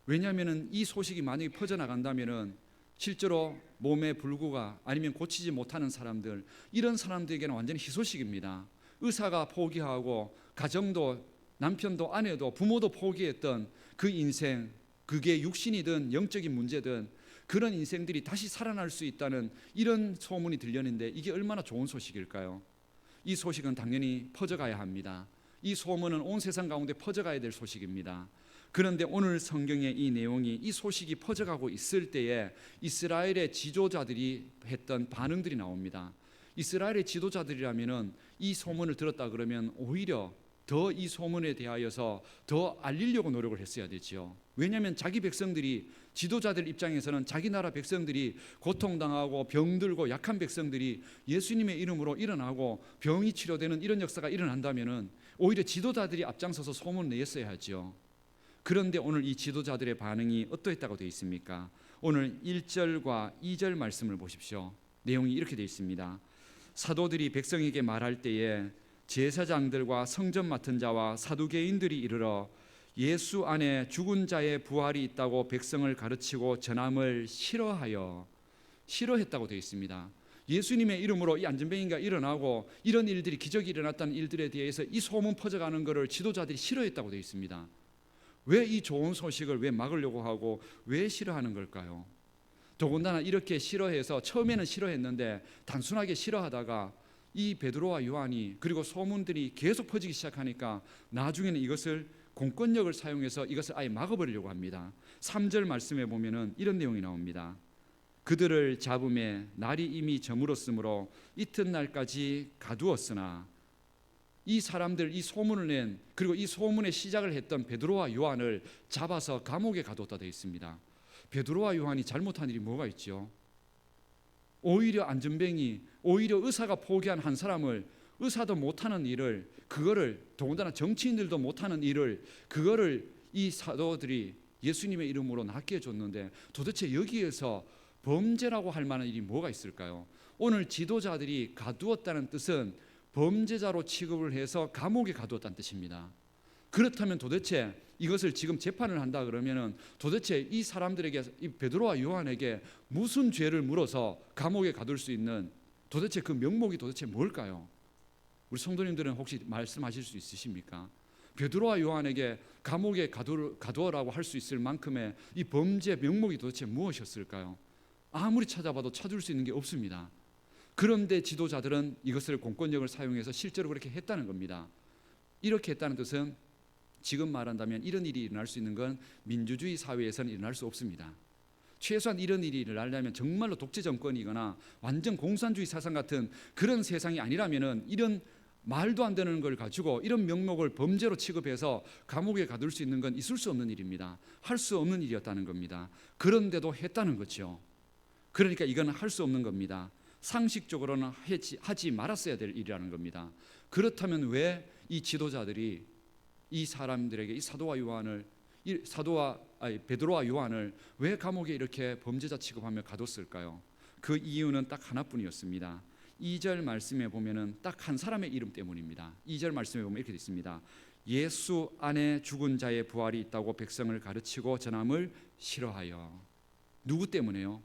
A: 왜냐하면 이 소식이 만약에 퍼져나간다면 실제로 몸의 불구가 아니면 고치지 못하는 사람들, 이런 사람들에게는 완전히 희소식입니다. 의사가 포기하고 가정도 남편도 아내도 부모도 포기했던 그 인생, 그게 육신이든 영적인 문제든 그런 인생들이 다시 살아날 수 있다는 이런 소문이 들렸는데 이게 얼마나 좋은 소식일까요? 이 소식은 당연히 퍼져가야 합니다. 이 소문은 온 세상 가운데 퍼져가야 될 소식입니다. 그런데 오늘 성경의 이 내용이 이 소식이 퍼져가고 있을 때에 이스라엘의 지도자들이 했던 반응들이 나옵니다. 이스라엘의 지도자들이라면 이 소문을 들었다 그러면 오히려 더 이 소문에 대하여서 더 알리려고 노력을 했어야 되죠. 왜냐하면 자기 백성들이, 지도자들 입장에서는 자기 나라 백성들이 고통당하고 병들고 약한 백성들이 예수님의 이름으로 일어나고 병이 치료되는 이런 역사가 일어난다면 오히려 지도자들이 앞장서서 소문을 냈어야 하죠. 그런데 오늘 이 지도자들의 반응이 어떠했다고 되어 있습니까? 오늘 1절과 2절 말씀을 보십시오. 내용이 이렇게 되어 있습니다. 사도들이 백성에게 말할 때에 제사장들과 성전 맡은 자와 사두개인들이 이르러 예수 안에 죽은 자의 부활이 있다고 백성을 가르치고 전함을 싫어했다고 되어 있습니다. 예수님의 이름으로 이 안전뱅이가 일어나고 이런 일들이, 기적이 일어났다는 일들에 대해서 이 소문 퍼져가는 것을 지도자들이 싫어했다고 되어 있습니다. 왜 이 좋은 소식을 왜 막으려고 하고 왜 싫어하는 걸까요? 더군다나 이렇게 싫어해서 처음에는 싫어했는데 단순하게 싫어하다가 이 베드로와 요한이 그리고 소문들이 계속 퍼지기 시작하니까 나중에는 이것을 공권력을 사용해서 이것을 아예 막아버리려고 합니다. 3절 말씀에 보면은 이런 내용이 나옵니다. 그들을 잡음에 날이 이미 저물었으므로 이튿날까지 가두었으나, 이 사람들, 이 소문을 낸, 그리고 이 소문의 시작을 했던 베드로와 요한을 잡아서 감옥에 가두었다 되어 있습니다. 베드로와 요한이 잘못한 일이 뭐가 있죠? 오히려 안전뱅이, 오히려 의사가 포기한 한 사람을, 의사도 못하는 일을, 그거를, 더군다나 정치인들도 못하는 일을, 그거를 이 사도들이 예수님의 이름으로 낫게 해줬는데 도대체 여기에서 범죄라고 할 만한 일이 뭐가 있을까요? 오늘 지도자들이 가두었다는 뜻은 범죄자로 취급을 해서 감옥에 가두었다는 뜻입니다. 그렇다면 도대체 이것을 지금 재판을 한다 그러면은 도대체 이 사람들에게, 이 베드로와 요한에게 무슨 죄를 물어서 감옥에 가둘 수 있는 도대체 그 명목이 도대체 뭘까요? 우리 성도님들은 혹시 말씀하실 수 있으십니까? 베드로와 요한에게 감옥에 가두어라고 할 수 있을 만큼의 이 범죄 명목이 도대체 무엇이었을까요? 아무리 찾아봐도 찾을 수 있는 게 없습니다. 그런데 지도자들은 이것을 공권력을 사용해서 실제로 그렇게 했다는 겁니다. 이렇게 했다는 뜻은 지금 말한다면 이런 일이 일어날 수 있는 건 민주주의 사회에서는 일어날 수 없습니다. 최소한 이런 일이 일어나려면 정말로 독재 정권이거나 완전 공산주의 사상 같은 그런 세상이 아니라면은 이런 말도 안 되는 걸 가지고 이런 명목을 범죄로 취급해서 감옥에 가둘 수 있는 건 있을 수 없는 일입니다. 할 수 없는 일이었다는 겁니다. 그런데도 했다는 거죠. 그러니까 이건 할 수 없는 겁니다. 상식적으로는 하지 말았어야 될 일이라는 겁니다. 그렇다면 왜 이 지도자들이 이 사람들에게 이 베드로와 요한을 왜 감옥에 이렇게 범죄자 취급하며 가뒀을까요? 그 이유는 딱 하나뿐이었습니다. 2절 말씀에 보면은 딱 한 사람의 이름 때문입니다. 2절 말씀에 보면 이렇게 되어 있습니다. 예수 안에 죽은 자의 부활이 있다고 백성을 가르치고 전함을 싫어하여. 누구 때문에요?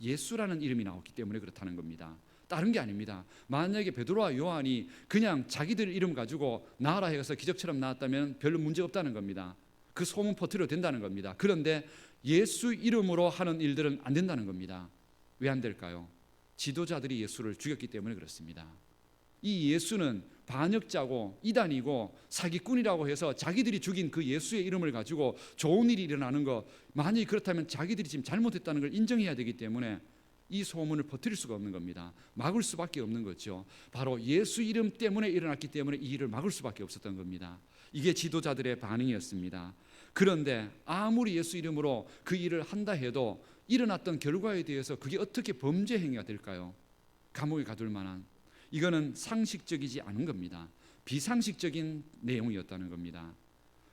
A: 예수라는 이름이 나왔기 때문에 그렇다는 겁니다. 다른 게 아닙니다. 만약에 베드로와 요한이 그냥 자기들 이름 가지고 나아라 해서 기적처럼 나왔다면 별로 문제 없다는 겁니다. 그 소문 퍼뜨려도 된다는 겁니다. 그런데 예수 이름으로 하는 일들은 안 된다는 겁니다. 왜 안 될까요? 지도자들이 예수를 죽였기 때문에 그렇습니다. 이 예수는 반역자고 이단이고 사기꾼이라고 해서 자기들이 죽인 그 예수의 이름을 가지고 좋은 일이 일어나는 거, 만약에 그렇다면 자기들이 지금 잘못했다는 걸 인정해야 되기 때문에 이 소문을 퍼뜨릴 수가 없는 겁니다. 막을 수밖에 없는 거죠. 바로 예수 이름 때문에 일어났기 때문에 이 일을 막을 수밖에 없었던 겁니다. 이게 지도자들의 반응이었습니다. 그런데 아무리 예수 이름으로 그 일을 한다 해도 일어났던 결과에 대해서 그게 어떻게 범죄 행위가 될까요? 감옥에 가둘 만한, 이거는 상식적이지 않은 겁니다. 비상식적인 내용이었다는 겁니다.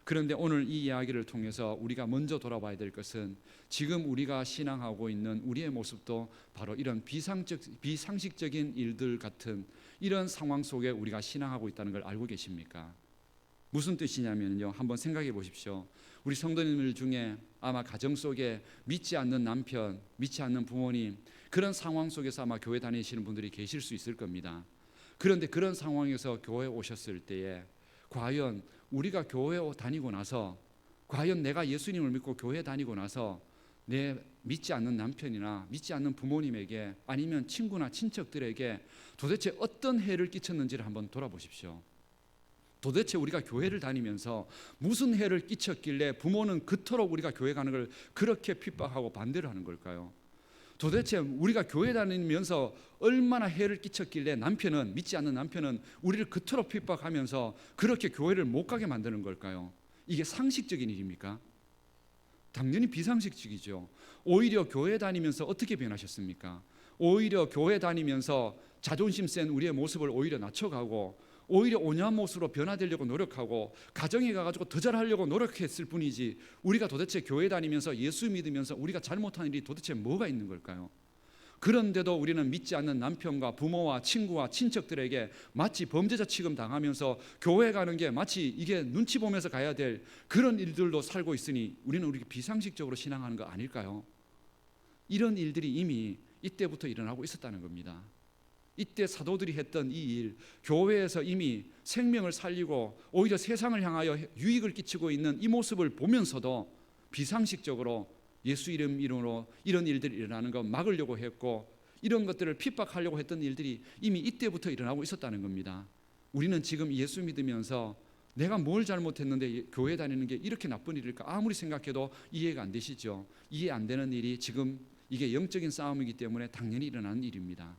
A: 그런데 오늘 이 이야기를 통해서 우리가 먼저 돌아봐야 될 것은 지금 우리가 신앙하고 있는 우리의 모습도 바로 이런 비상식적인 일들 같은 이런 상황 속에 우리가 신앙하고 있다는 걸 알고 계십니까? 무슨 뜻이냐면요, 한번 생각해 보십시오. 우리 성도님들 중에 아마 가정 속에 믿지 않는 남편, 믿지 않는 부모님, 그런 상황 속에서 아마 교회 다니시는 분들이 계실 수 있을 겁니다. 그런데 그런 상황에서 교회에 오셨을 때에 과연 우리가 교회에 다니고 나서, 과연 내가 예수님을 믿고 교회 다니고 나서 내 믿지 않는 남편이나 믿지 않는 부모님에게 아니면 친구나 친척들에게 도대체 어떤 해를 끼쳤는지를 한번 돌아보십시오. 도대체 우리가 교회를 다니면서 무슨 해를 끼쳤길래 부모는 그토록 우리가 교회 가는 걸 그렇게 핍박하고 반대를 하는 걸까요? 도대체 우리가 교회 다니면서 얼마나 해를 끼쳤길래 남편은, 믿지 않는 남편은 우리를 그토록 핍박하면서 그렇게 교회를 못 가게 만드는 걸까요? 이게 상식적인 일입니까? 당연히 비상식적이죠. 오히려 교회 다니면서 어떻게 변하셨습니까? 오히려 교회 다니면서 자존심 센 우리의 모습을 오히려 낮춰가고 오히려 온유한 모습으로 변화되려고 노력하고 가정에 가가지고 더 잘하려고 노력했을 뿐이지, 우리가 도대체 교회 다니면서 예수 믿으면서 우리가 잘못한 일이 도대체 뭐가 있는 걸까요? 그런데도 우리는 믿지 않는 남편과 부모와 친구와 친척들에게 마치 범죄자 취급 당하면서 교회 가는 게 마치 이게 눈치 보면서 가야 될 그런 일들로 살고 있으니 우리는 우리 비상식적으로 신앙하는 거 아닐까요? 이런 일들이 이미 이때부터 일어나고 있었다는 겁니다. 이때 사도들이 했던 이 일, 교회에서 이미 생명을 살리고 오히려 세상을 향하여 유익을 끼치고 있는 이 모습을 보면서도 비상식적으로 예수 이름으로 이런 일들이 일어나는 거 막으려고 했고, 이런 것들을 핍박하려고 했던 일들이 이미 이때부터 일어나고 있었다는 겁니다. 우리는 지금 예수 믿으면서 내가 뭘 잘못했는데 교회 다니는 게 이렇게 나쁜 일일까 아무리 생각해도 이해가 안 되시죠? 이해 안 되는 일이 지금 이게 영적인 싸움이기 때문에 당연히 일어나는 일입니다.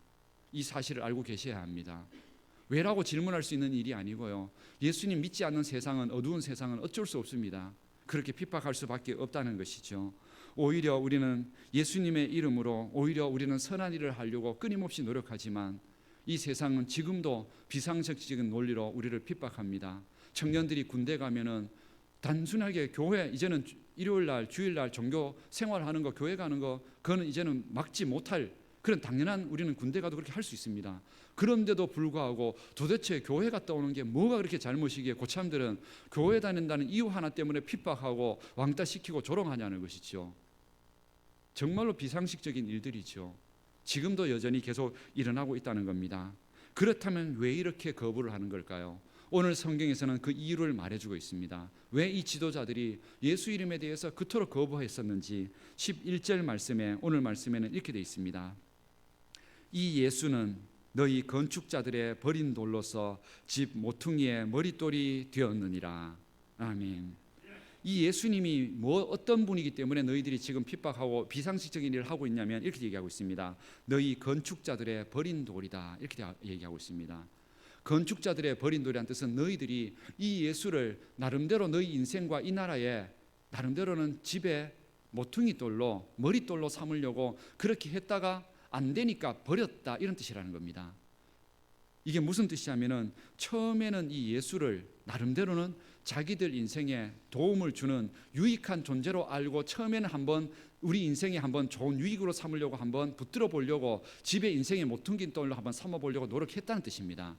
A: 이 사실을 알고 계셔야 합니다. 왜라고 질문할 수 있는 일이 아니고요. 예수님 믿지 않는 세상은, 어두운 세상은 어쩔 수 없습니다. 그렇게 핍박할 수밖에 없다는 것이죠. 오히려 우리는 예수님의 이름으로 오히려 우리는 선한 일을 하려고 끊임없이 노력하지만 이 세상은 지금도 비상식적인 논리로 우리를 핍박합니다. 청년들이 군대 가면은 단순하게 교회, 이제는 일요일 날, 주일 날 종교 생활하는 거, 교회 가는 거, 그거는 이제는 막지 못할 그런 당연한, 우리는 군대 가도 그렇게 할 수 있습니다. 그런데도 불구하고 도대체 교회 갔다 오는 게 뭐가 그렇게 잘못이기에 고참들은 교회 다닌다는 이유 하나 때문에 핍박하고 왕따시키고 조롱하냐는 것이죠. 정말로 비상식적인 일들이죠. 지금도 여전히 계속 일어나고 있다는 겁니다. 그렇다면 왜 이렇게 거부를 하는 걸까요? 오늘 성경에서는 그 이유를 말해주고 있습니다. 왜 이 지도자들이 예수 이름에 대해서 그토록 거부했었는지 11절 말씀에, 오늘 말씀에는 이렇게 되어 있습니다. 이 예수는 너희 건축자들의 버린 돌로서 집 모퉁이의 머릿돌이 되었느니라. 아멘. 이 예수님이 어떤 분이기 때문에 너희들이 지금 핍박하고 비상식적인 일을 하고 있냐면 이렇게 얘기하고 있습니다. 너희 건축자들의 버린 돌이다, 이렇게 얘기하고 있습니다. 건축자들의 버린 돌이라는 뜻은 너희들이 이 예수를 나름대로 너희 인생과 이 나라에 나름대로는 집에 모퉁이 돌로 머릿돌로 삼으려고 그렇게 했다가 안 되니까 버렸다, 이런 뜻이라는 겁니다. 이게 무슨 뜻이냐면은 처음에는 이 예수를 나름대로는 자기들 인생에 도움을 주는 유익한 존재로 알고 처음에는 한번 우리 인생에 한번 좋은 유익으로 삼으려고 한번 붙들어 보려고 집에 인생의 모퉁이 돌로 한번 삼아 보려고 노력했다는 뜻입니다.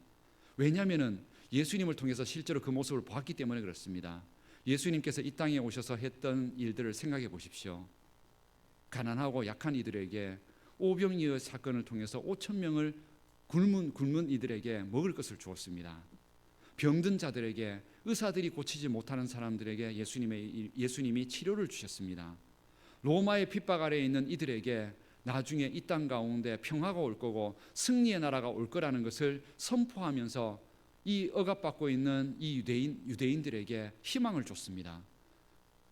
A: 왜냐하면은 예수님을 통해서 실제로 그 모습을 보았기 때문에 그렇습니다. 예수님께서 이 땅에 오셔서 했던 일들을 생각해 보십시오. 가난하고 약한 이들에게 오병이어 사건을 통해서 5천 명을 굶은 이들에게 먹을 것을 주었습니다. 병든 자들에게, 의사들이 고치지 못하는 사람들에게 예수님이 치료를 주셨습니다. 로마의 핍박 아래에 있는 이들에게 나중에 이 땅 가운데 평화가 올 거고 승리의 나라가 올 거라는 것을 선포하면서 이 억압받고 있는 이 유대인들에게 희망을 줬습니다.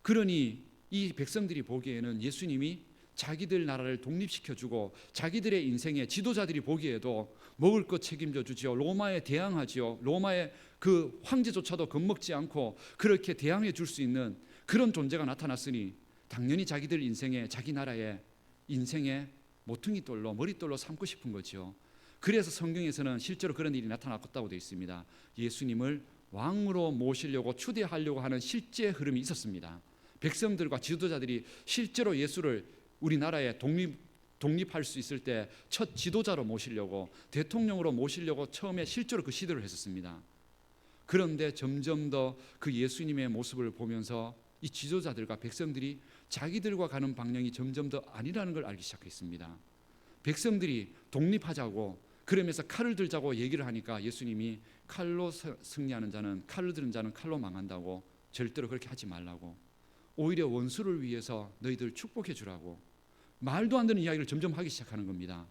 A: 그러니 이 백성들이 보기에는 예수님이 자기들 나라를 독립시켜주고 자기들의 인생의 지도자들이 보기에도 먹을 것 책임져 주지요, 로마에 대항하지요, 로마의 그 황제조차도 겁먹지 않고 그렇게 대항해 줄 수 있는 그런 존재가 나타났으니 당연히 자기들 인생에, 자기 나라의 인생의 모퉁이 돌로 머릿돌로 삼고 싶은 거죠. 그래서 성경에서는 실제로 그런 일이 나타났다고 되어 있습니다. 예수님을 왕으로 모시려고 추대하려고 하는 실제 흐름이 있었습니다. 백성들과 지도자들이 실제로 예수를 우리나라에 독립할 수 있을 때 첫 지도자로 모시려고, 대통령으로 모시려고 처음에 실제로 그 시도를 했었습니다. 그런데 점점 더 그 예수님의 모습을 보면서 이 지도자들과 백성들이 자기들과 가는 방향이 점점 더 아니라는 걸 알기 시작했습니다. 백성들이 독립하자고 그러면서 칼을 들자고 얘기를 하니까 예수님이 칼로 승리하는 자는, 칼을 들은 자는 칼로 망한다고, 절대로 그렇게 하지 말라고, 오히려 원수를 위해서 너희들 축복해 주라고 말도 안 되는 이야기를 점점 하기 시작하는 겁니다.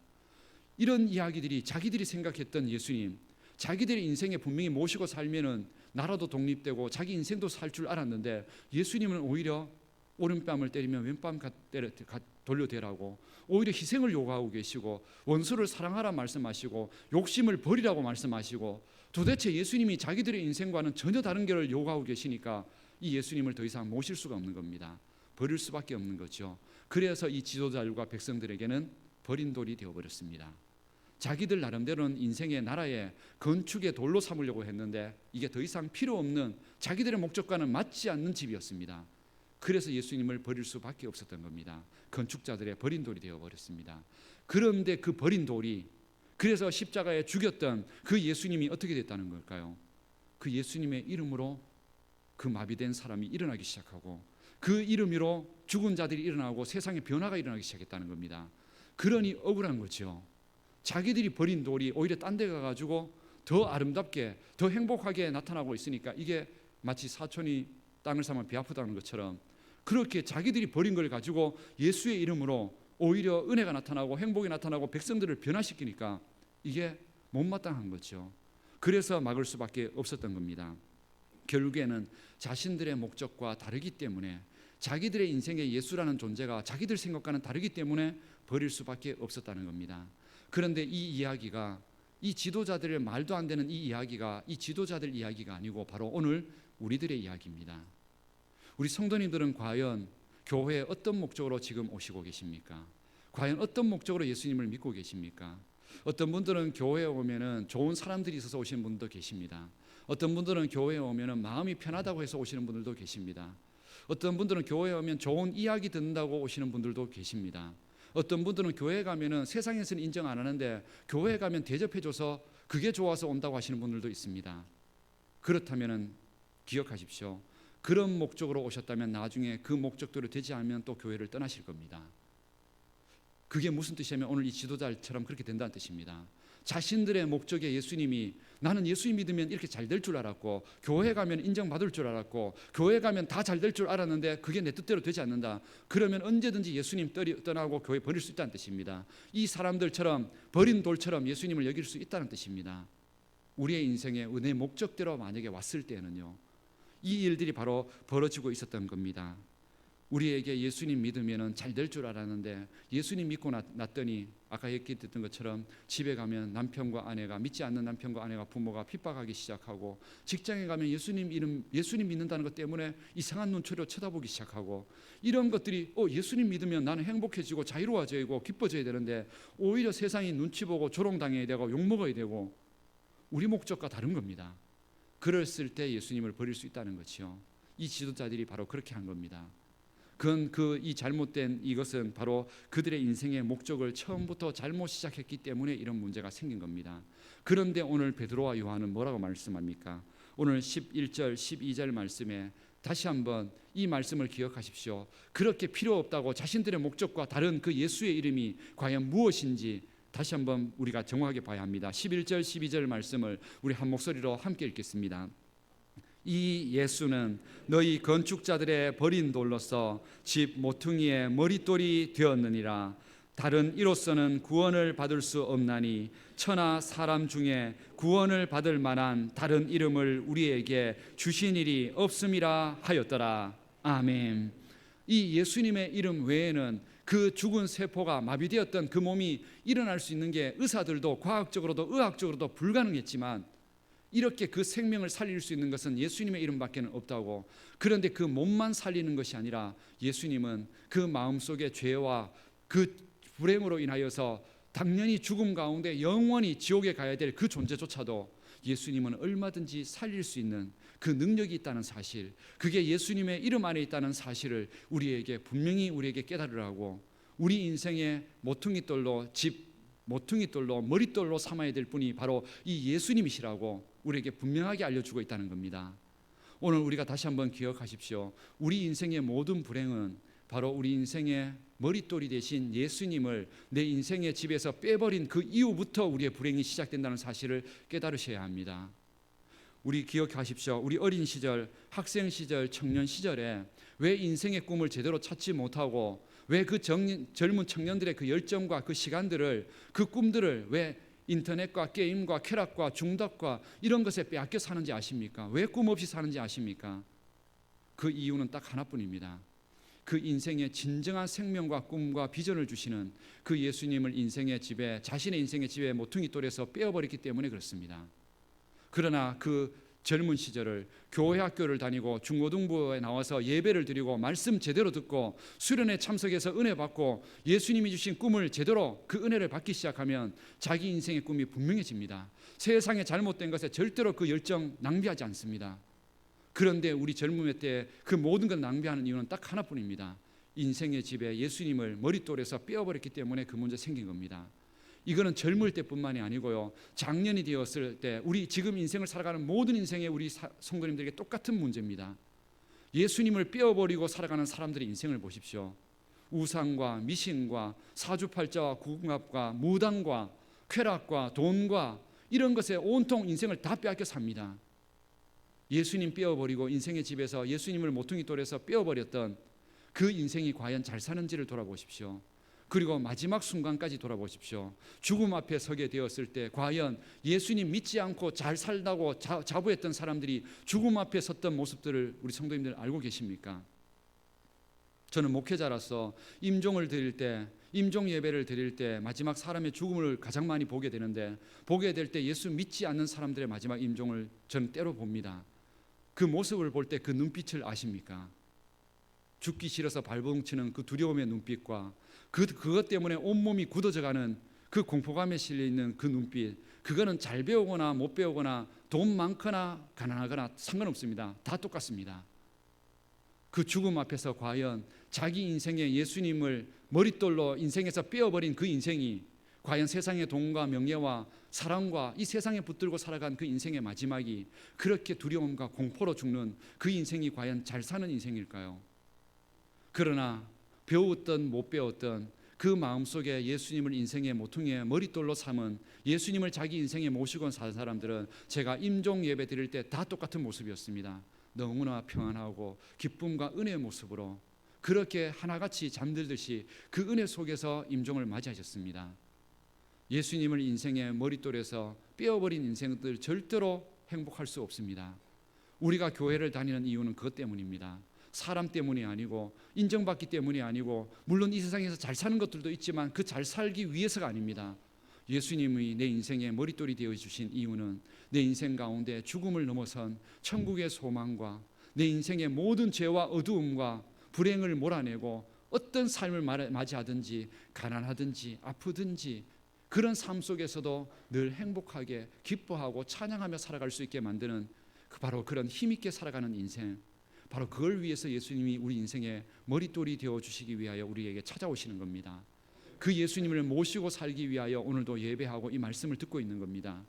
A: 이런 이야기들이 자기들이 생각했던 예수님, 자기들의 인생에 분명히 모시고 살면은 나라도 독립되고 자기 인생도 살 줄 알았는데 예수님은 오히려 오른뺨을 때리면 왼뺨 돌려대라고, 오히려 희생을 요구하고 계시고 원수를 사랑하라 말씀하시고 욕심을 버리라고 말씀하시고, 도대체 예수님이 자기들의 인생과는 전혀 다른 길을 요구하고 계시니까 이 예수님을 더 이상 모실 수가 없는 겁니다. 버릴 수밖에 없는 거죠. 그래서 이 지도자들과 백성들에게는 버린 돌이 되어버렸습니다. 자기들 나름대로는 인생의 나라의 건축의 돌로 삼으려고 했는데 이게 더 이상 필요 없는, 자기들의 목적과는 맞지 않는 집이었습니다. 그래서 예수님을 버릴 수밖에 없었던 겁니다. 건축자들의 버린 돌이 되어버렸습니다. 그런데 그 버린 돌이, 그래서 십자가에 죽였던 그 예수님이 어떻게 됐다는 걸까요? 그 예수님의 이름으로 그 마비된 사람이 일어나기 시작하고 그 이름으로 죽은 자들이 일어나고 세상에 변화가 일어나기 시작했다는 겁니다. 그러니 억울한 거죠. 자기들이 버린 돌이 오히려 딴 데 가가지고 더 아름답게, 더 행복하게 나타나고 있으니까 이게 마치 사촌이 땅을 사면 배 아프다는 것처럼 그렇게 자기들이 버린 걸 가지고 예수의 이름으로 오히려 은혜가 나타나고 행복이 나타나고 백성들을 변화시키니까 이게 못마땅한 거죠. 그래서 막을 수밖에 없었던 겁니다. 결국에는 자신들의 목적과 다르기 때문에, 자기들의 인생의 예수라는 존재가 자기들 생각과는 다르기 때문에 버릴 수밖에 없었다는 겁니다. 그런데 이 이야기가, 이 지도자들의 말도 안 되는 이 이야기가 이 지도자들 이야기가 아니고 바로 오늘 우리들의 이야기입니다. 우리 성도님들은 과연 교회에 어떤 목적으로 지금 오시고 계십니까? 과연 어떤 목적으로 예수님을 믿고 계십니까? 어떤 분들은 교회에 오면은 좋은 사람들이 있어서 오시는 분도 계십니다. 어떤 분들은 교회에 오면은 마음이 편하다고 해서 오시는 분들도 계십니다. 어떤 분들은 교회에 오면 좋은 이야기 듣는다고 오시는 분들도 계십니다. 어떤 분들은 교회에 가면은 세상에서는 인정 안 하는데 교회에 가면 대접해줘서 그게 좋아서 온다고 하시는 분들도 있습니다. 그렇다면은 기억하십시오. 그런 목적으로 오셨다면 나중에 그 목적대로 되지 않으면 또 교회를 떠나실 겁니다. 그게 무슨 뜻이냐면 오늘 이 지도자처럼 그렇게 된다는 뜻입니다. 자신들의 목적에 예수님이, 나는 예수님 믿으면 이렇게 잘 될 줄 알았고 교회 가면 인정받을 줄 알았고 교회 가면 다 잘 될 줄 알았는데 그게 내 뜻대로 되지 않는다. 그러면 언제든지 예수님 떠나고 교회 버릴 수 있다는 뜻입니다. 이 사람들처럼 버린 돌처럼 예수님을 여길 수 있다는 뜻입니다. 우리의 인생에 내 목적대로 만약에 왔을 때는요, 이 일들이 바로 벌어지고 있었던 겁니다. 우리에게 예수님 믿으면 잘 될 줄 알았는데 예수님 믿고 났더니 아까 얘기했던 것처럼 집에 가면 남편과 아내가, 믿지 않는 남편과 아내가, 부모가 핍박하기 시작하고, 직장에 가면 예수님 믿는다는 것 때문에 이상한 눈초리로 쳐다보기 시작하고, 이런 것들이 예수님 믿으면 나는 행복해지고 자유로워지고 기뻐져야 되는데 오히려 세상이 눈치 보고 조롱당해야 되고 욕먹어야 되고, 우리 목적과 다른 겁니다. 그랬을 때 예수님을 버릴 수 있다는 것이요. 이 지도자들이 바로 그렇게 한 겁니다. 이 잘못된 이것은 바로 그들의 인생의 목적을 처음부터 잘못 시작했기 때문에 이런 문제가 생긴 겁니다. 그런데 오늘 베드로와 요한은 뭐라고 말씀합니까? 오늘 11절 12절 말씀에 다시 한번 이 말씀을 기억하십시오. 그렇게 필요 없다고 자신들의 목적과 다른 그 예수의 이름이 과연 무엇인지 다시 한번 우리가 정확하게 봐야 합니다. 11절 12절 말씀을 우리 한 목소리로 함께 읽겠습니다. 이 예수는 너희 건축자들의 버린 돌로서 집 모퉁이의 머릿돌이 되었느니라. 다른 이로서는 구원을 받을 수 없나니 천하 사람 중에 구원을 받을 만한 다른 이름을 우리에게 주신 일이 없음이라 하였더라. 아멘. 이 예수님의 이름 외에는 그 죽은 세포가 마비되었던 그 몸이 일어날 수 있는 게 의사들도 과학적으로도 의학적으로도 불가능했지만, 이렇게 그 생명을 살릴 수 있는 것은 예수님의 이름밖에 없다고. 그런데 그 몸만 살리는 것이 아니라 예수님은 그 마음속의 죄와 그 불행으로 인하여서 당연히 죽음 가운데 영원히 지옥에 가야 될 그 존재조차도 예수님은 얼마든지 살릴 수 있는 그 능력이 있다는 사실, 그게 예수님의 이름 안에 있다는 사실을 분명히 우리에게 깨달으라고, 우리 인생의 모퉁이돌로 머릿돌로 삼아야 될 분이 바로 이 예수님이시라고 우리에게 분명하게 알려주고 있다는 겁니다. 오늘 우리가 다시 한번 기억하십시오. 우리 인생의 모든 불행은 바로 우리 인생의 머릿돌이 되신 예수님을 내 인생의 집에서 빼버린 그 이후부터 우리의 불행이 시작된다는 사실을 깨달으셔야 합니다. 우리 기억하십시오. 우리 어린 시절, 학생 시절, 청년 시절에 왜 인생의 꿈을 제대로 찾지 못하고, 왜 그 젊은 청년들의 그 열정과 그 시간들을, 그 꿈들을 왜 인터넷과 게임과 쾌락과 중독과 이런 것에 빼앗겨 사는지 아십니까? 왜 꿈 없이 사는지 아십니까? 그 이유는 딱 하나뿐입니다. 그 인생의 진정한 생명과 꿈과 비전을 주시는 그 예수님을 자신의 인생의 집에 모퉁이돌에서 빼어버렸기 때문에 그렇습니다. 그러나 그 젊은 시절을 교회 학교를 다니고 중고등부에 나와서 예배를 드리고 말씀 제대로 듣고 수련회 참석해서 은혜 받고 예수님이 주신 꿈을 제대로 그 은혜를 받기 시작하면 자기 인생의 꿈이 분명해집니다. 세상에 잘못된 것에 절대로 그 열정 낭비하지 않습니다. 그런데 우리 젊음의 때 그 모든 걸 낭비하는 이유는 딱 하나뿐입니다. 인생의 집에 예수님을 머릿돌에서 빼어버렸기 때문에 그 문제 생긴 겁니다. 이거는 젊을 때뿐만이 아니고요, 장년이 되었을 때 우리 지금 인생을 살아가는 모든 인생의 우리 성도님들에게 똑같은 문제입니다. 예수님을 빼어버리고 살아가는 사람들의 인생을 보십시오. 우상과 미신과 사주팔자와 궁합과 무당과 쾌락과 돈과 이런 것에 온통 인생을 다 빼앗겨 삽니다. 예수님 빼어버리고 인생의 집에서 예수님을 모퉁이돌에서 빼어버렸던 그 인생이 과연 잘 사는지를 돌아보십시오. 그리고 마지막 순간까지 돌아보십시오. 죽음 앞에 서게 되었을 때 과연 예수님 믿지 않고 잘 살다고 자부했던 사람들이 죽음 앞에 섰던 모습들을 우리 성도님들 알고 계십니까? 저는 목회자로서 임종 예배를 드릴 때 마지막 사람의 죽음을 가장 많이 보게 되는데, 보게 될 때 예수 믿지 않는 사람들의 마지막 임종을 저는 때로 봅니다. 그 모습을 볼 때 그 눈빛을 아십니까? 죽기 싫어서 발버둥치는 그 두려움의 눈빛과 그것 때문에 온몸이 굳어져가는 그 공포감에 실려있는 그 눈빛, 그거는 잘 배우거나 못 배우거나 돈 많거나 가난하거나 상관없습니다. 다 똑같습니다. 그 죽음 앞에서 과연 자기 인생의 예수님을 머릿돌로 인생에서 빼어버린 그 인생이 과연 세상의 돈과 명예와 사랑과 이 세상에 붙들고 살아간 그 인생의 마지막이 그렇게 두려움과 공포로 죽는 그 인생이 과연 잘 사는 인생일까요? 그러나 배웠던 못 배웠던 그 마음속에 예수님을 인생의 모퉁이에 머릿돌로 삼은, 예수님을 자기 인생에 모시고 산 사람들은 제가 임종 예배 드릴 때 다 똑같은 모습이었습니다. 너무나 평안하고 기쁨과 은혜의 모습으로 그렇게 하나같이 잠들듯이 그 은혜 속에서 임종을 맞이하셨습니다. 예수님을 인생의 머릿돌에서 빼어버린 인생들 절대로 행복할 수 없습니다.
C: 우리가 교회를 다니는 이유는 그것 때문입니다. 사람 때문이 아니고 인정받기 때문이 아니고, 물론 이 세상에서 잘 사는 것들도 있지만 그 잘 살기 위해서가 아닙니다. 예수님이 내 인생의 머릿돌이 되어주신 이유는 내 인생 가운데 죽음을 넘어선 천국의 소망과 내 인생의 모든 죄와 어두움과 불행을 몰아내고 어떤 삶을 맞이하든지 가난하든지 아프든지 그런 삶 속에서도 늘 행복하게 기뻐하고 찬양하며 살아갈 수 있게 만드는 바로 그런 힘있게 살아가는 인생, 바로 그걸 위해서 예수님이 우리 인생의 머릿돌이 되어주시기 위하여 우리에게 찾아오시는 겁니다. 그 예수님을 모시고 살기 위하여 오늘도 예배하고 이 말씀을 듣고 있는 겁니다.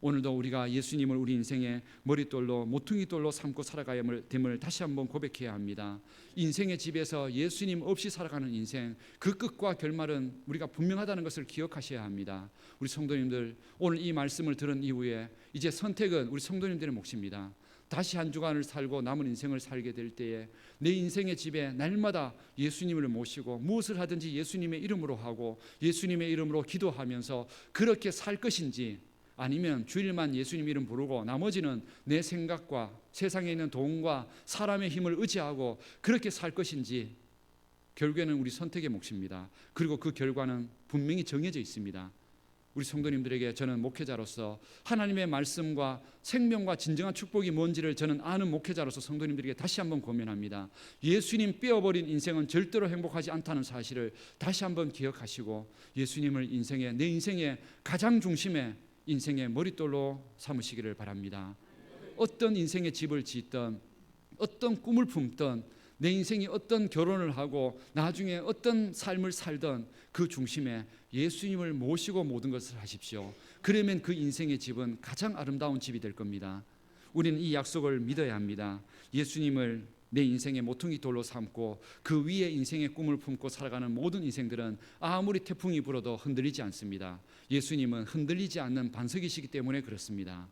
C: 오늘도 우리가 예수님을 우리 인생의 머릿돌로 모퉁이돌로 삼고 살아가야 됨을 다시 한번 고백해야 합니다. 인생의 집에서 예수님 없이 살아가는 인생, 그 끝과 결말은 우리가 분명하다는 것을 기억하셔야 합니다. 우리 성도님들, 오늘 이 말씀을 들은 이후에 이제 선택은 우리 성도님들의 몫입니다. 다시 한 주간을 살고 남은 인생을 살게 될 때에 내 인생의 집에 날마다 예수님을 모시고 무엇을 하든지 예수님의 이름으로 하고 예수님의 이름으로 기도하면서 그렇게 살 것인지, 아니면 주일만 예수님 이름 부르고 나머지는 내 생각과 세상에 있는 돈과 사람의 힘을 의지하고 그렇게 살 것인지, 결국에는 우리 선택의 몫입니다. 그리고 그 결과는 분명히 정해져 있습니다. 우리 성도님들에게 저는 목회자로서 하나님의 말씀과 생명과 진정한 축복이 뭔지를 저는 아는 목회자로서 성도님들에게 다시 한번 고민합니다. 예수님 빼어버린 인생은 절대로 행복하지 않다는 사실을 다시 한번 기억하시고 예수님을 내 인생의 가장 중심에 인생의 머릿돌로 삼으시기를 바랍니다. 어떤 인생의 집을 짓든 어떤 꿈을 품든 내 인생이 어떤 결혼을 하고 나중에 어떤 삶을 살든 그 중심에 예수님을 모시고 모든 것을 하십시오. 그러면 그 인생의 집은 가장 아름다운 집이 될 겁니다. 우리는 이 약속을 믿어야 합니다. 예수님을 내 인생의 모퉁이돌로 삼고 그 위에 인생의 꿈을 품고 살아가는 모든 인생들은 아무리 태풍이 불어도 흔들리지 않습니다. 예수님은 흔들리지 않는 반석이시기 때문에 그렇습니다.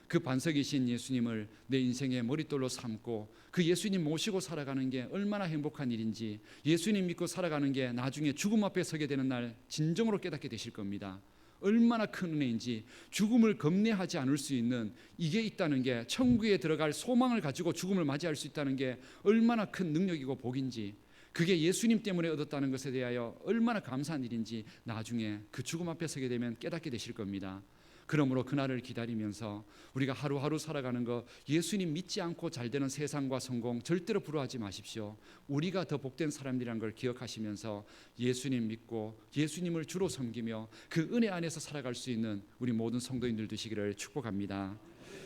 C: 그 반석이신 예수님을 내 인생의 머릿돌로 삼고 그 예수님 모시고 살아가는 게 얼마나 행복한 일인지, 예수님 믿고 살아가는 게 나중에 죽음 앞에 서게 되는 날 진정으로 깨닫게 되실 겁니다. 얼마나 큰 은혜인지, 죽음을 겁내하지 않을 수 있는 이게 있다는 게, 천국에 들어갈 소망을 가지고 죽음을 맞이할 수 있다는 게 얼마나 큰 능력이고 복인지, 그게 예수님 때문에 얻었다는 것에 대하여 얼마나 감사한 일인지 나중에 그 죽음 앞에 서게 되면 깨닫게 되실 겁니다. 그러므로 그날을 기다리면서 우리가 하루하루 살아가는 것, 예수님 믿지 않고 잘되는 세상과 성공 절대로 부러워하지 마십시오. 우리가 더 복된 사람들이라는 걸 기억하시면서 예수님 믿고 예수님을 주로 섬기며 그 은혜 안에서 살아갈 수 있는 우리 모든 성도인들 되시기를 축복합니다.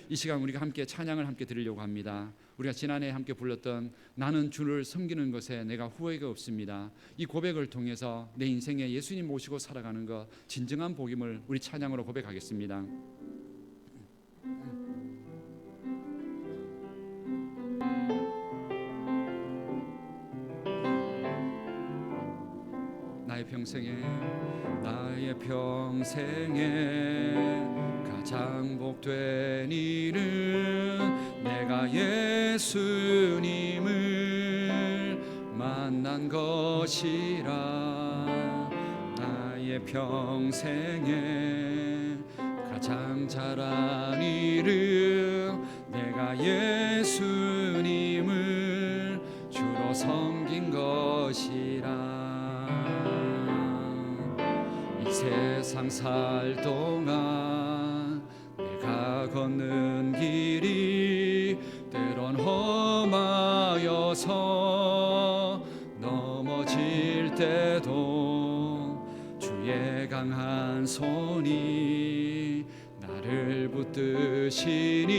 C: 이 시간 우리가 함께 찬양을 함께 드리려고 합니다. 우리가 지난해 함께 불렀던 나는 주를 섬기는 것에 내가 후회가 없습니다. 이 고백을 통해서 내 인생에 예수님 모시고 살아가는 것 진정한 복임을 우리 찬양으로 고백하겠습니다. 나의 평생에 가장 복된 일은 내가 예수님을 만난 것이라. 나의 평생에 가장 잘한 일은 내가 예수님을 주로 섬긴 것이라. 이 세상 살 동안 내가 걷는 길이 때론 험하여서 넘어질 때도 주의 강한 손이 나를 붙드시니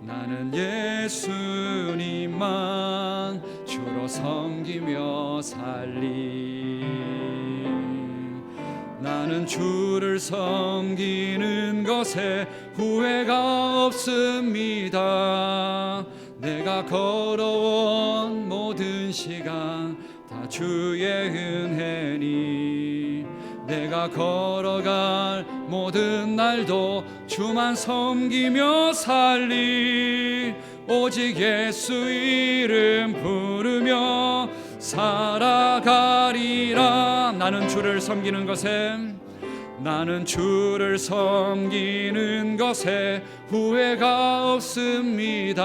C: 나는 예수님만 주로 섬기며 살리. 나는 주를 섬기는 것에 후회가 없습니다. 내가 걸어온 모든 시간 다 주의 은혜니, 내가 걸어갈 모든 날도 주만 섬기며 살리. 오직 예수 이름 부르며 살아가리라. 나는 주를 섬기는 것에 나는 주를 섬기는 것에 후회가 없습니다.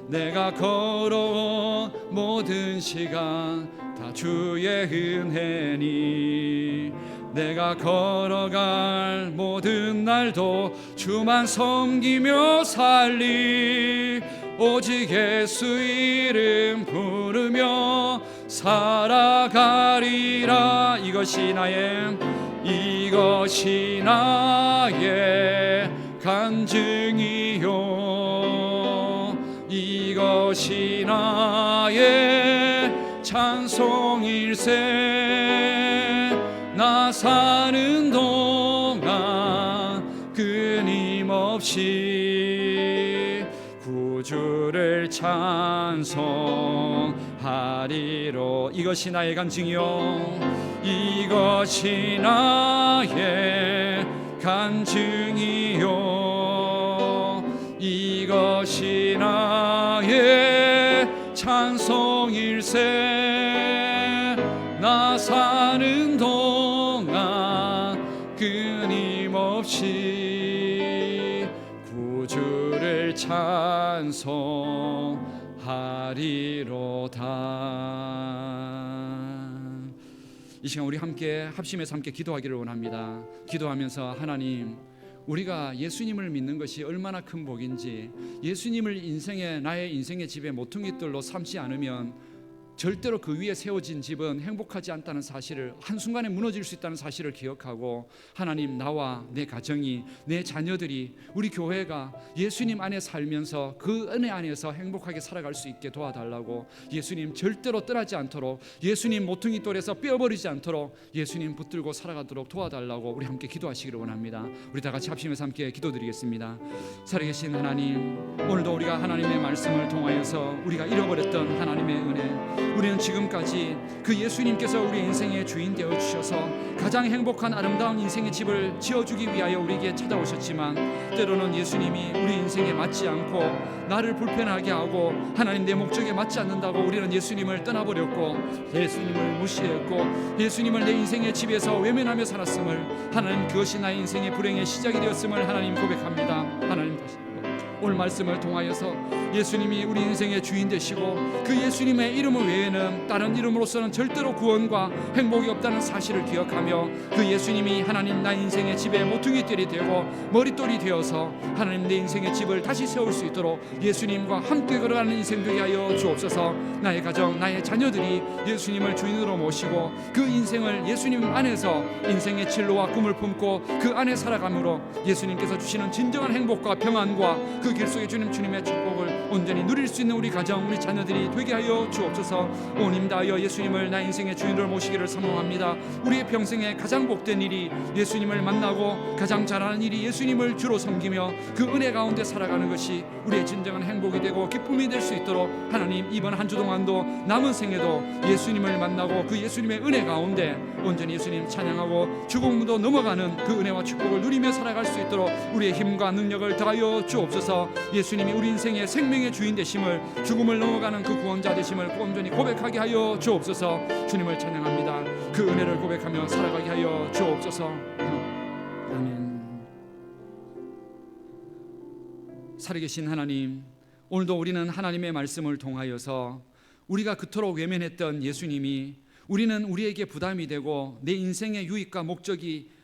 C: 내가 걸어온 모든 시간 다 주의 은혜니 내가 걸어갈 모든 날도 주만 섬기며 살리 오직 예수 이름 부르며 살아가리라. 이것이 나의 간증이요 이것이 나의 찬송일세. 나 사는 동안 끊임없이 구주를 찬송하리로. 이것이 나의 간증이요 이것이 나의 간증이요 이것이 나의 찬송일세. 나 사는 동안 끊임없이 구주를 찬송하리로다. 이 시간 우리 함께 합심해서 함께 기도하기를 원합니다. 기도하면서 하나님, 우리가 예수님을 믿는 것이 얼마나 큰 복인지, 예수님을 나의 인생의 집에 모퉁이돌로 삼지 않으면 절대로 그 위에 세워진 집은 행복하지 않다는 사실을, 한순간에 무너질 수 있다는 사실을 기억하고, 하나님, 나와 내 가정이, 내 자녀들이, 우리 교회가 예수님 안에 살면서 그 은혜 안에서 행복하게 살아갈 수 있게 도와달라고, 예수님 절대로 떠나지 않도록, 예수님 모퉁이돌에서 뼈버리지 않도록 예수님 붙들고 살아가도록 도와달라고 우리 함께 기도하시기를 원합니다. 우리 다 같이 합심해서 함께 기도드리겠습니다. 살아계신 하나님, 오늘도 우리가 하나님의 말씀을 통하여서 우리가 잃어버렸던 하나님의 은혜, 우리는 지금까지 그 예수님께서 우리 인생의 주인 되어 주셔서 가장 행복한 아름다운 인생의 집을 지어주기 위하여 우리에게 찾아오셨지만, 때로는 예수님이 우리 인생에 맞지 않고 나를 불편하게 하고 하나님 내 목적에 맞지 않는다고 우리는 예수님을 떠나버렸고 예수님을 무시했고 예수님을 내 인생의 집에서 외면하며 살았음을, 하나님 그것이 나의 인생의 불행의 시작이 되었음을 하나님 고백합니다. 하나님, 다시 오늘 말씀을 통하여서 예수님이 우리 인생의 주인 되시고 그 예수님의 이름 외에는 다른 이름으로서는 절대로 구원과 행복이 없다는 사실을 기억하며, 그 예수님이 하나님 나의 인생의 집에 모퉁이돌이 되고 머릿돌이 되어서 하나님 내 인생의 집을 다시 세울 수 있도록 예수님과 함께 걸어가는 인생 되게 하여 주옵소서. 나의 가정, 나의 자녀들이 예수님을 주인으로 모시고 그 인생을 예수님 안에서 인생의 진로와 꿈을 품고 그 안에 살아감으로 예수님께서 주시는 진정한 행복과 평안과 그 길 속에 주님의 축복을 온전히 누릴 수 있는 우리 가정, 우리 자녀들이 되게 하여 주옵소서. 온 힘 다하여 예수님을 나의 인생의 주인으로 모시기를 사모합니다. 우리의 평생에 가장 복된 일이 예수님을 만나고 가장 잘하는 일이 예수님을 주로 섬기며 그 은혜 가운데 살아가는 것이 우리의 진정한 행복이 되고 기쁨이 될 수 있도록 하나님, 이번 한 주 동안도 남은 생에도 예수님을 만나고 그 예수님의 은혜 가운데 온전히 예수님 찬양하고 죽음도 넘어가는 그 은혜와 축복을 누리며 살아갈 수 있도록 우리의 힘과 능력을 더하여 주옵소서. 예수님이 우리 인생의 생명의 주인 되심을, 죽음을 넘어가는 그 구원자 되심을 온전히 고백하게 하여 주옵소서. 주님을 찬양합니다. 그 은혜를 고백하며 살아가게 하여 주옵소서. 아멘. 살아계신 하나님, 오늘도 우리는 하나님의 말씀을 통하여서 우리가 그토록 외면했던 예수님이 우리는 우리에게 부담이 되고 내 인생의 유익과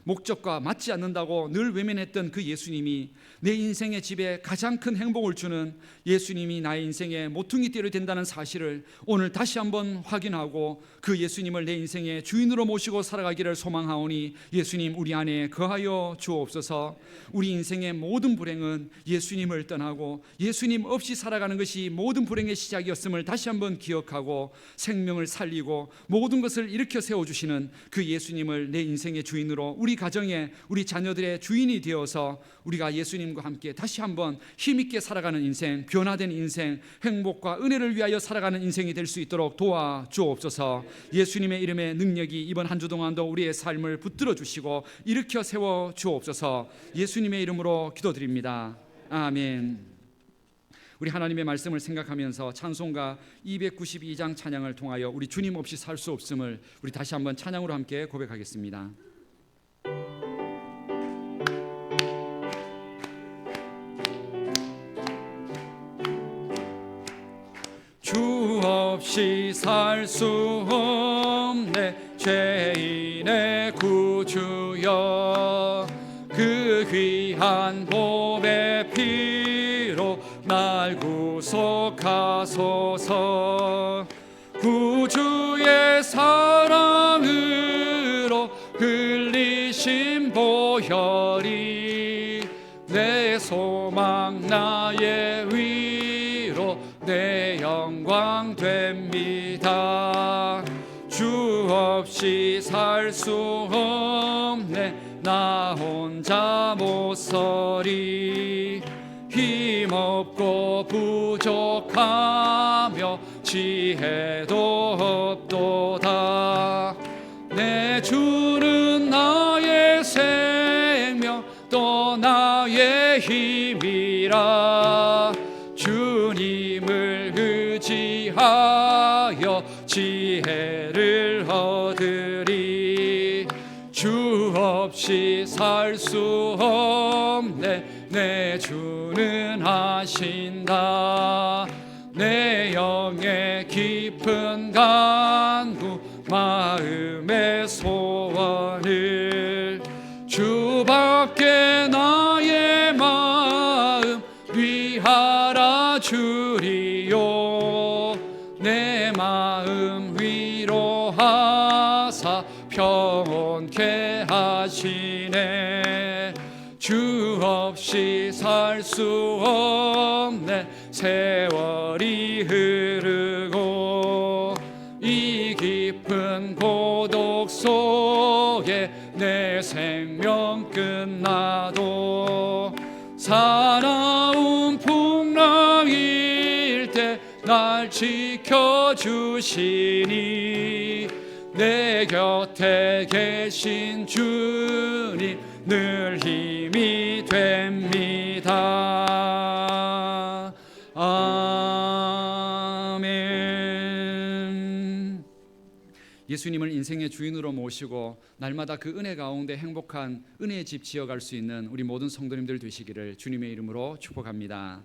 C: 목적과 맞지 않는다고 늘 외면했던 그 예수님이 내 인생의 집에 가장 큰 행복을 주는 예수님이 나의 인생의 모퉁이돌이 된다는 사실을 오늘 다시 한번 확인하고 그 예수님을 내 인생의 주인으로 모시고 살아가기를 소망하오니, 예수님 우리 안에 거하여 주옵소서. 우리 인생의 모든 불행은 예수님을 떠나고 예수님 없이 살아가는 것이 모든 불행의 시작이었음을 다시 한번 기억하고 생명을 살리고 모든 것을 일으켜 세워주시는 그 예수님을 내 인생의 주인으로, 우리 가정의, 우리 자녀들의 주인이 되어서 우리가 예수님과 함께 다시 한번 힘있게 살아가는 인생, 변화된 인생, 행복과 은혜를 위하여 살아가는 인생이 될 수 있도록 도와주옵소서. 예수님의 이름의 능력이 이번 한 주 동안도 우리의 삶을 붙들어 주시고 일으켜 세워 주옵소서. 예수님의 이름으로 기도드립니다. 아멘. 우리 하나님의 말씀을 생각하면서 찬송가 292장 찬양을 통하여 우리 주님 없이 살 수 없음을 우리 다시 한번 찬양으로 함께 고백하겠습니다. 없이 살 수 없네 죄인의 구주여 그 귀한 보배 피로 날 구속하소서 구주의 사랑으로 흘리신 보혈이 내 소망 나의 위로 내 영광 됩니다 주 없이 살 수 없네 나 혼자 못 서리 힘없고 부족하며 지혜도 없도다 내 주는 나의 생명 또 나의 힘이라 주님을 의지하여 지혜를 얻으리 주 없이 살 수 없네 내 주는 하신다 내 영의 깊은 간구 마음의 소원을 주밖에 나의 마음 위하라 주리요 내 마음 위로하사 평온케 하시네 주 없이 살 수 없네 세월이 흐르고 이 깊은 고독 속에 내 생명 끝나도 사나운 풍랑일 때 날 지켜주시니 내 곁에 계신 주님 늘 힘이 됩니다. 아멘. 예수님을 인생의 주인으로 모시고 날마다 그 은혜 가운데 행복한 은혜의 집 지어갈 수 있는 우리 모든 성도님들 되시기를 주님의 이름으로 축복합니다.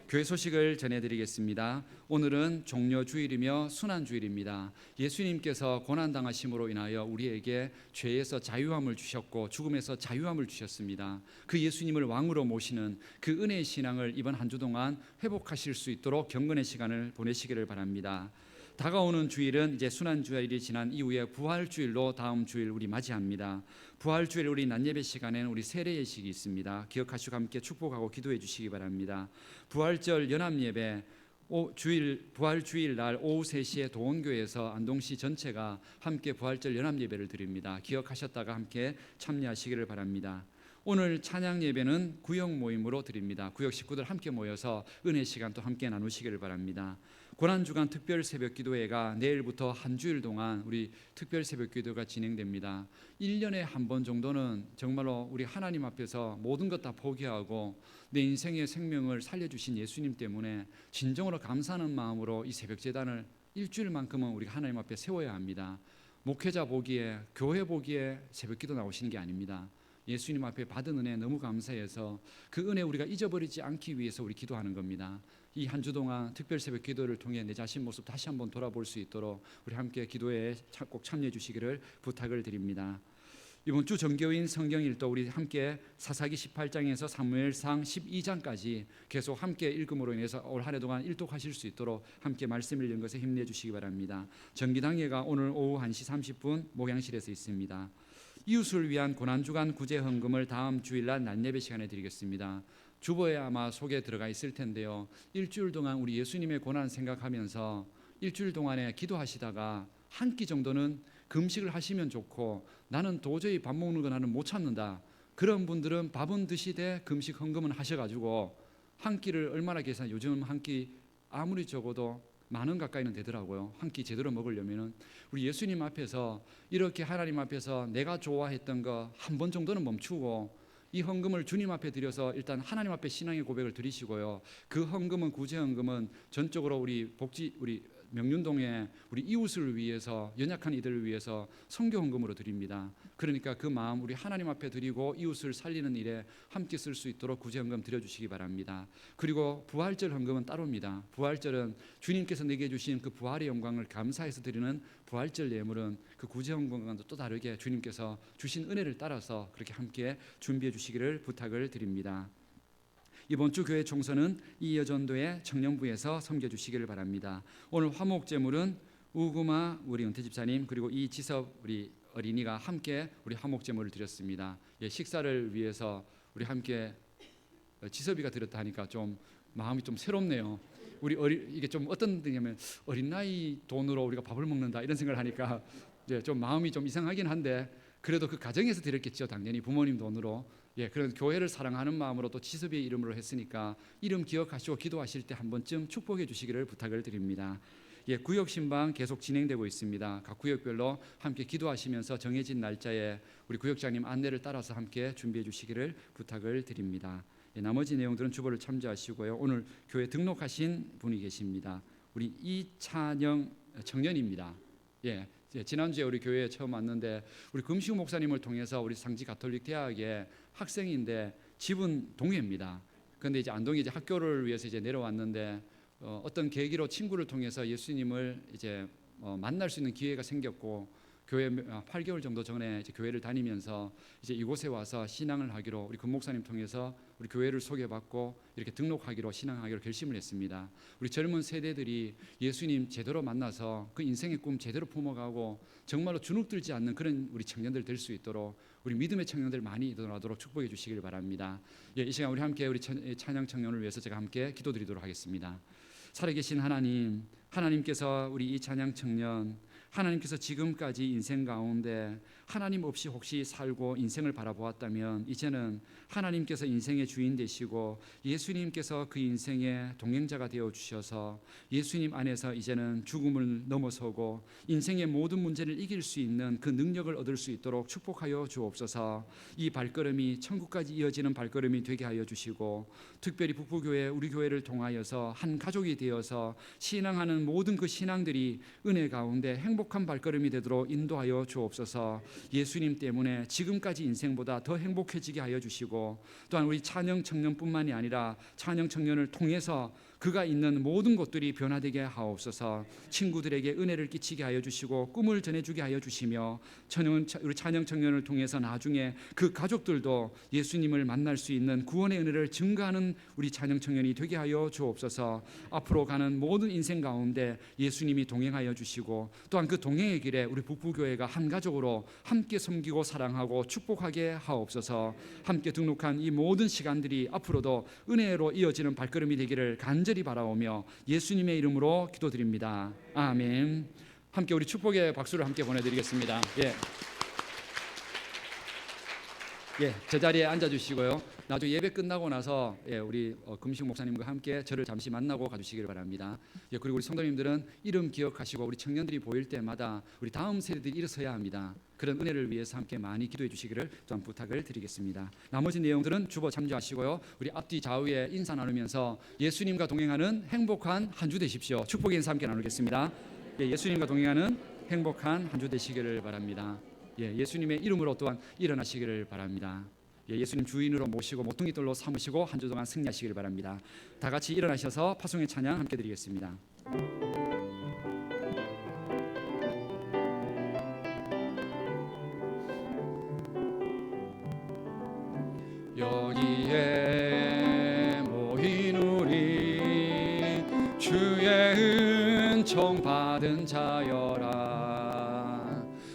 C: 교회 소식을 전해드리겠습니다. 오늘은 종려주일이며 순환주일입니다. 예수님께서 고난당하심으로 인하여 우리에게 죄에서 자유함을 주셨고 죽음에서 자유함을 주셨습니다. 그 예수님을 왕으로 모시는 그 은혜의 신앙을 이번 한 주 동안 회복하실 수 있도록 경건의 시간을 보내시기를 바랍니다. 다가오는 주일은 이제 순환주일이 지난 이후에 부활주일로 다음 주일 우리 맞이합니다. 부활주일 우리 낮예배 시간에는 우리 세례 예식이 있습니다. 기억하시고 함께 축복하고 기도해 주시기 바랍니다. 부활절 연합예배 부활주일 날 오후 3시에 도원교회에서 안동시 전체가 함께 부활절 연합예배를 드립니다. 기억하셨다가 함께 참여하시기를 바랍니다. 오늘 찬양 예배는 구역 모임으로 드립니다. 구역 식구들 함께 모여서 은혜 시간 또 함께 나누시기를 바랍니다. 고난주간 특별 새벽 기도회가 내일부터 한 주일 동안 우리 특별 새벽 기도가 진행됩니다. 1년에 한 번 정도는 정말로 우리 하나님 앞에서 모든 것 다 포기하고 내 인생의 생명을 살려주신 예수님 때문에 진정으로 감사하는 마음으로 이 새벽 제단을 일주일만큼은 우리가 하나님 앞에 세워야 합니다. 목회자 보기에 교회 보기에 새벽 기도 나오시는 게 아닙니다. 예수님 앞에 받은 은혜 너무 감사해서 그 은혜 우리가 잊어버리지 않기 위해서 우리 기도하는 겁니다. 이 한 주 동안 특별 새벽 기도를 통해 내 자신 모습 다시 한번 돌아볼 수 있도록 우리 함께 기도에 꼭 참여해 주시기를 부탁을 드립니다. 이번 주 정교인 성경 일도 우리 함께 사사기 18장에서 사무엘상 12장까지 계속 함께 읽음으로 인해서 올 한 해 동안 일독하실 수 있도록 함께 말씀 읽는 것에 힘내 주시기 바랍니다. 정기당회가 오늘 오후 1시 30분 목양실에서 있습니다. 이웃을 위한 고난주간 구제 헌금을 다음 주일날 낮예배 시간에 드리겠습니다. 주보에 아마 속에 들어가 있을 텐데요. 일주일 동안 우리 예수님의 고난 생각하면서 일주일 동안에 기도하시다가 한 끼 정도는 금식을 하시면 좋고 나는 도저히 밥 먹는 거 나는 못 참는다. 그런 분들은 밥은 드시되 금식 헌금은 하셔가지고 한 끼를 얼마나 계산? 요즘 한 끼 아무리 적어도 10,000원 가까이는 되더라고요. 한 끼 제대로 먹으려면은 우리 예수님 앞에서 이렇게 하나님 앞에서 내가 좋아했던 거 한 번 정도는 멈추고 이 헌금을 주님 앞에 드려서 일단 하나님 앞에 신앙의 고백을 드리시고요. 그 헌금은 구제 헌금은 전적으로 우리 명륜동에 우리 이웃을 위해서, 연약한 이들을 위해서 선교 헌금으로 드립니다. 그러니까 그 마음 우리 하나님 앞에 드리고 이웃을 살리는 일에 함께 쓸 수 있도록 구제 헌금 드려주시기 바랍니다. 그리고 부활절 헌금은 따로입니다. 부활절은 주님께서 내게 주신 그 부활의 영광을 감사해서 드리는 부활절 예물은 그 구제 헌금과는 또 다르게 주님께서 주신 은혜를 따라서 그렇게 함께 준비해 주시기를 부탁을 드립니다. 이번 주 교회 총선은 이여전도의 청년부에서 섬겨주시기를 바랍니다. 오늘 화목 제물은 우구마 우리 은퇴 집사님 그리고 이지섭 우리 어린이가 함께 우리 화목 제물을 드렸습니다. 식사를 위해서 우리 함께 지섭이가 드렸다 하니까 좀 마음이 좀 새롭네요. 이게 좀 어떤 데냐면 어린 나이 돈으로 우리가 밥을 먹는다 이런 생각을 하니까 이제 좀 마음이 좀 이상하긴 한데 그래도 그 가정에서 드렸겠죠. 당연히 부모님 돈으로. 그런 교회를 사랑하는 마음으로 또 지섭이의 이름으로 했으니까 이름 기억하시고 기도하실 때 한 번쯤 축복해 주시기를 부탁을 드립니다. 구역 신방 계속 진행되고 있습니다. 각 구역별로 함께 기도하시면서 정해진 날짜에 우리 구역장님 안내를 따라서 함께 준비해 주시기를 부탁을 드립니다. 나머지 내용들은 주보를 참조하시고요. 오늘 교회 등록하신 분이 계십니다. 우리 이찬영 청년입니다. 지난주에 우리 교회에 처음 왔는데 우리 금시우 목사님을 통해서 우리 상지 가톨릭 대학의 학생인데 집은 동해입니다. 그런데 이제 안동에 이제 학교를 위해서 이제 내려왔는데 어떤 계기로 친구를 통해서 예수님을 이제 만날 수 있는 기회가 생겼고 교회 8개월 정도 전에 이제 교회를 다니면서 이제 이곳에 와서 신앙을 하기로 우리 금 목사님 통해서 우리 교회를 소개받고 이렇게 등록하기로 신앙하기로 결심을 했습니다. 우리 젊은 세대들이 예수님 제대로 만나서 그 인생의 꿈 제대로 품어가고 정말로 주눅들지 않는 그런 우리 청년들 될 수 있도록 우리 믿음의 청년들 많이 일어나도록 축복해 주시길 바랍니다. 이 시간 우리 함께 우리 찬양 청년을 위해서 제가 함께 기도드리도록 하겠습니다. 살아계신 하나님, 하나님께서 우리 이 찬양 청년 하나님께서 지금까지 인생 가운데 하나님 없이 혹시 살고 인생을 바라보았다면 이제는 하나님께서 인생의 주인 되시고 예수님께서 그 인생의 동행자가 되어 주셔서 예수님 안에서 이제는 죽음을 넘어서고 인생의 모든 문제를 이길 수 있는 그 능력을 얻을 수 있도록 축복하여 주옵소서. 이 발걸음이 천국까지 이어지는 발걸음이 되게 하여 주시고 특별히 북부교회 우리 교회를 통하여서 한 가족이 되어서 신앙하는 모든 그 신앙들이 은혜 가운데 행복한 발걸음이 되도록 인도하여 주옵소서. 예수님 때문에 지금까지 인생보다 더 행복해지게 하여 주시고 또한 우리 찬영 청년뿐만이 아니라 찬영 청년을 통해서 그가 있는 모든 것들이 변화되게 하옵소서. 친구들에게 은혜를 끼치게 하여 주시고 꿈을 전해주게 하여 주시며 우리 찬영 청년을 통해서 나중에 그 가족들도 예수님을 만날 수 있는 구원의 은혜를 증거하는 우리 찬영 청년이 되게 하여 주옵소서. 앞으로 가는 모든 인생 가운데 예수님이 동행하여 주시고 또한 그 동행의 길에 우리 북부교회가 한 가족으로 함께 섬기고 사랑하고 축복하게 하옵소서. 함께 등록한 이 모든 시간들이 앞으로도 은혜로 이어지는 발걸음이 되기를 간절히 바라오며 예수님의 이름으로 기도드립니다. 아멘. 함께 우리 축복의 박수를 함께 보내드리겠습니다. 제자리에 앉아주시고요. 나중에 예배 끝나고 나서 우리 금식 목사님과 함께 저를 잠시 만나고 가주시길 바랍니다. 그리고 우리 성도님들은 이름 기억하시고 우리 청년들이 보일 때마다 우리 다음 세대들이 일어서야 합니다. 그런 은혜를 위해서 함께 많이 기도해 주시기를 또한 부탁을 드리겠습니다. 나머지 내용들은 주보 참조하시고요. 우리 앞뒤 좌우에 인사 나누면서 예수님과 동행하는 행복한 한 주 되십시오. 축복의 인사 함께 나누겠습니다. 예수님과 동행하는 행복한 한 주 되시기를 바랍니다. 예수님의 이름으로 또한 일어나시기를 바랍니다. 예수님 주인으로 모시고 모퉁이돌로 삼으시고 한 주 동안 승리하시기를 바랍니다. 다 같이 일어나셔서 파송의 찬양 함께 드리겠습니다. 여기에 모인 우리 주의 은총 받은 자여라.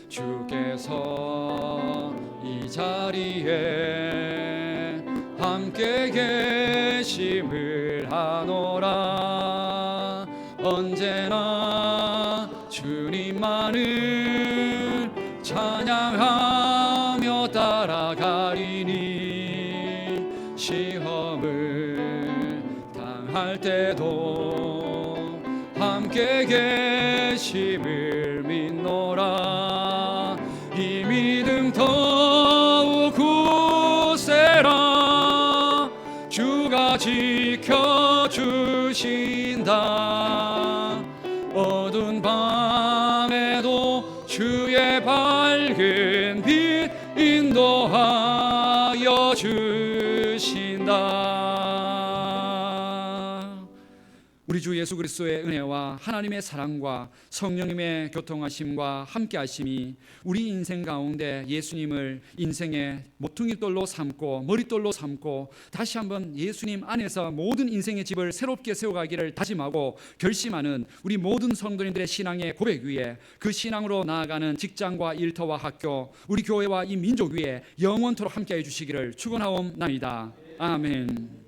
C: 주께서 이 자리에 함께 계심을 하노라. 언제나 주님만을 찬양하며 따라가리니 시험을 당할 때도 함께 계심을 믿노라. 이 믿음 더욱 굳세라. 주가 지켜주신다. 인도하여 주신다. 우리 주 예수 그리스도의 은혜와 하나님의 사랑과 성령님의 교통하심과 함께하심이 우리 인생 가운데 예수님을 인생의 모퉁이돌로 삼고 머릿돌로 삼고 다시 한번 예수님 안에서 모든 인생의 집을 새롭게 세워가기를 다짐하고 결심하는 우리 모든 성도님들의 신앙의 고백 위에 그 신앙으로 나아가는 직장과 일터와 학교, 우리 교회와 이 민족 위에 영원토록 함께해 주시기를 축원하옵나이다. 아멘.